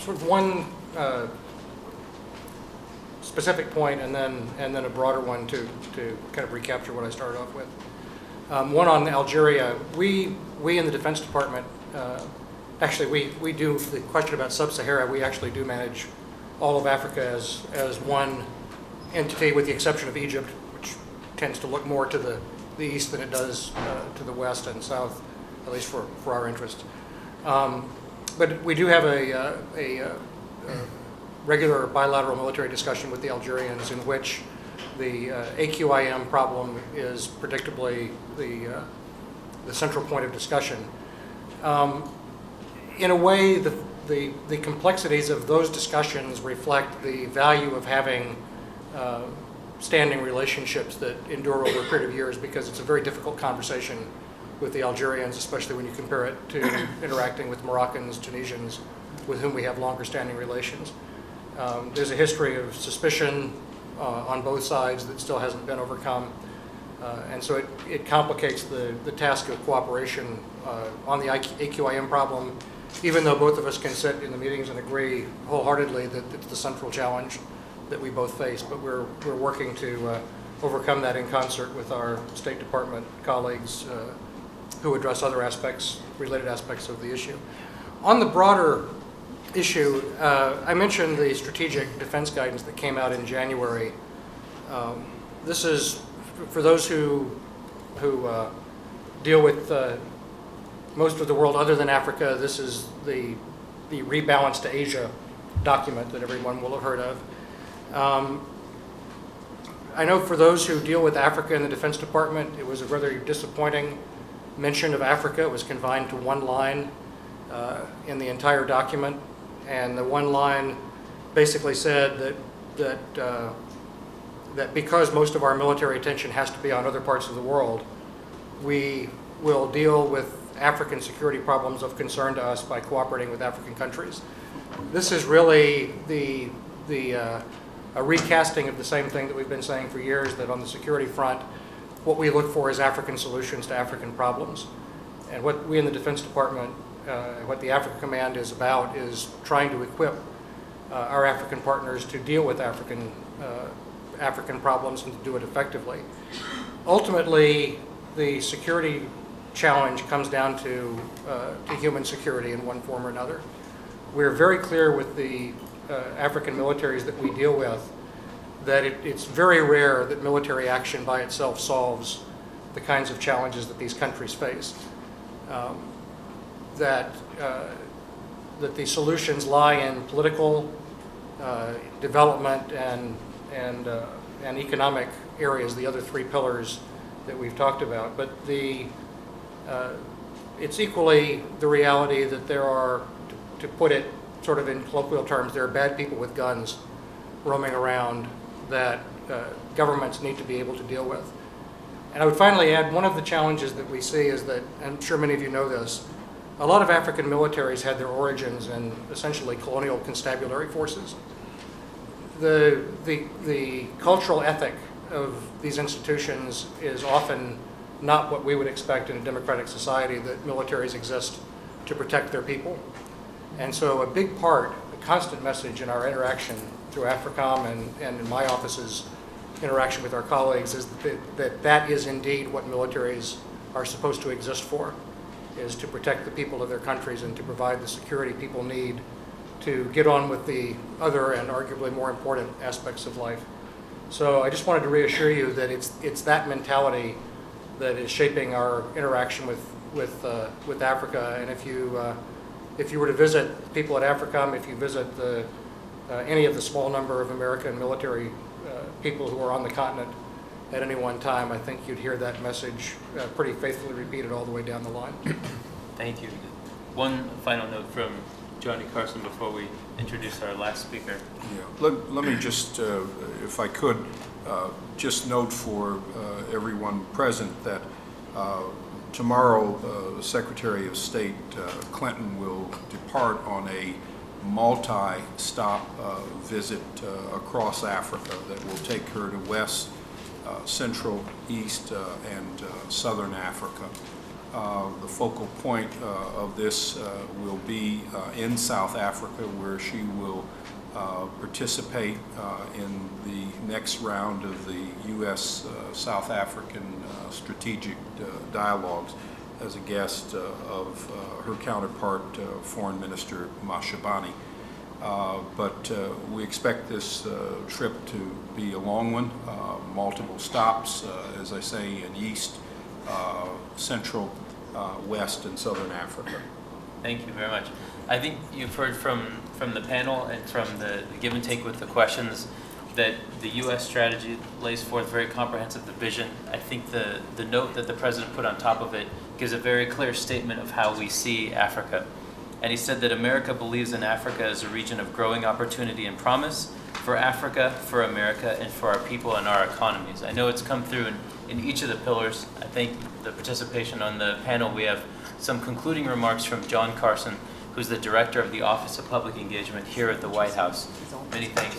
sort of one specific point and then a broader one to kind of recapture what I started off with. One on Algeria. We in the Defense Department, actually we do the question about sub-Sahara. We actually do manage all of Africa as one entity, with the exception of Egypt, which tends to look more to the east than it does to the west and south, at least for our interest. But we do have a regular bilateral military discussion with the Algerians, in which the AQIM problem is predictably the central point of discussion. In a way, the complexities of those discussions reflect the value of having standing relationships that endure over a period of years, because it's a very difficult conversation with the Algerians, especially when you compare it to interacting with Moroccans, Tunisians, with whom we have longer standing relations. There's a history of suspicion on both sides that still hasn't been overcome. And so it complicates the task of cooperation on the AQIM problem, even though both of us can sit in the meetings and agree wholeheartedly that it's the central challenge that we both face. But we're working to overcome that in concert with our State Department colleagues who address other aspects, related aspects of the issue. On the broader issue, I mentioned the strategic defense guidance that came out in January. This is, for those who deal with most of the world other than Africa, this is the Rebalance to Asia document that everyone will have heard of. I know for those who deal with Africa in the Defense Department, it was a rather disappointing mention of Africa. It was confined to one line in the entire document, and the one line basically said that because most of our military attention has to be on other parts of the world, we will deal with African security problems of concern to us by cooperating with African countries. This is really a recasting of the same thing that we've been saying for years, that on the security front, what we look for is African solutions to African problems. And what we in the Defense Department, what the Africa Command is about, is trying to equip our African partners to deal with African problems and to do it effectively. Ultimately, the security challenge comes down to human security in one form or another. We're very clear with the African militaries that we deal with that it's very rare that military action by itself solves the kinds of challenges that these countries face. That the solutions lie in political development and economic areas, the other three pillars that we've talked about. But it's equally the reality that there are, to put it sort of in colloquial terms, there are bad people with guns roaming around that governments need to be able to deal with. And I would finally add, one of the challenges that we see is that, and I'm sure many of you know this, a lot of African militaries had their origins in essentially colonial constabulary forces. The cultural ethic of these institutions is often not what we would expect in a democratic society, that militaries exist to protect their people. And so a big part, a constant message in our interaction through AFRICOM and in my office's interaction with our colleagues is that is indeed what militaries are supposed to exist for, is to protect the people of their countries and to provide the security people need to get on with the other and arguably more important aspects of life. So I just wanted to reassure you that it's that mentality that is shaping our interaction with Africa. And if you were to visit people at AFRICOM, if you visit any of the small number of American military people who are on the continent at any one time, I think you'd hear that message pretty faithfully repeated all the way down the line. Thank you. One final note from Johnny Carson before we introduce our last speaker. Yeah. Let me just, if I could, just note for everyone present that tomorrow Secretary of State Clinton will depart on a multi-stop visit across Africa that will take her to West, Central, East, and Southern Africa. The focal point of this will be in South Africa, where she will participate in the next round of the U.S. South African strategic dialogues as a guest of her counterpart, Foreign Minister Mashabane. But we expect this trip to be a long one, multiple stops, as I say, in East, Central, West, and Southern Africa. Thank you very much. I think you've heard from the panel and from the give and take with the questions that the U.S. strategy lays forth very comprehensive the vision. I think the note that the President put on top of it gives a very clear statement of how we see Africa. And he said that America believes in Africa as a region of growing opportunity and promise for Africa, for America, and for our people and our economies. I know it's come through in each of the pillars. I think the participation on the panel, we have some concluding remarks from John Carson, who's the Director of the Office of Public Engagement here at the White House. Many thanks.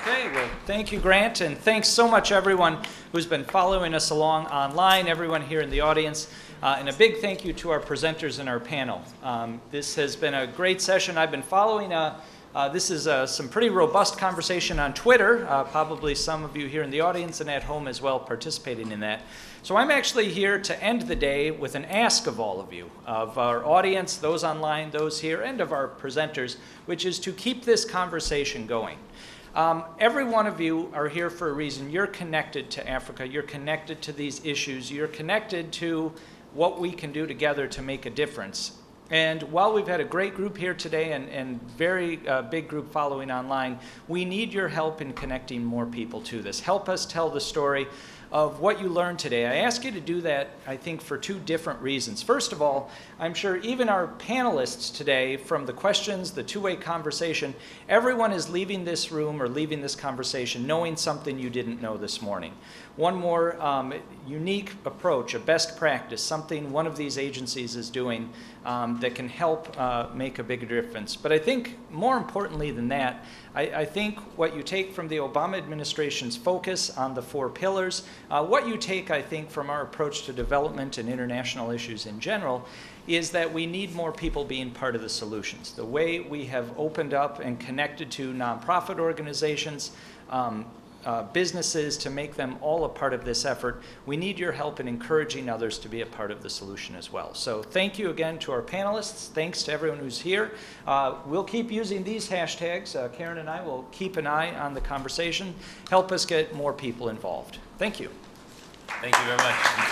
Okay, well, thank you, Grant, and thanks so much, everyone who's been following us along online, everyone here in the audience, and a big thank you to our presenters and our panel. This has been a great session. I've been following this is some pretty robust conversation on Twitter, probably some of you here in the audience and at home as well participating in that. So I'm actually here to end the day with an ask of all of you, of our audience, those online, those here, and of our presenters, which is to keep this conversation going. Every one of you are here for a reason. You're connected to Africa. You're connected to these issues. You're connected to what we can do together to make a difference. And while we've had a great group here today and very big group following online, we need your help in connecting more people to this. Help us tell the story of what you learned today. I ask you to do that, I think, for two different reasons. First of all, I'm sure even our panelists today, from the questions, the two-way conversation, everyone is leaving this room or leaving this conversation knowing something you didn't know this morning. One more unique approach, a best practice, something one of these agencies is doing that can help make a bigger difference. But I think more importantly than that, I think what you take from the Obama administration's focus on the 4 pillars, what you take, I think, from our approach to development and international issues in general, is that we need more people being part of the solutions. The way we have opened up and connected to nonprofit organizations, businesses, to make them all a part of this effort. We need your help in encouraging others to be a part of the solution as well. So thank you again to our panelists. Thanks to everyone who's here. We'll keep using these hashtags. Karen and I will keep an eye on the conversation. Help us get more people involved. Thank you. Thank you very much.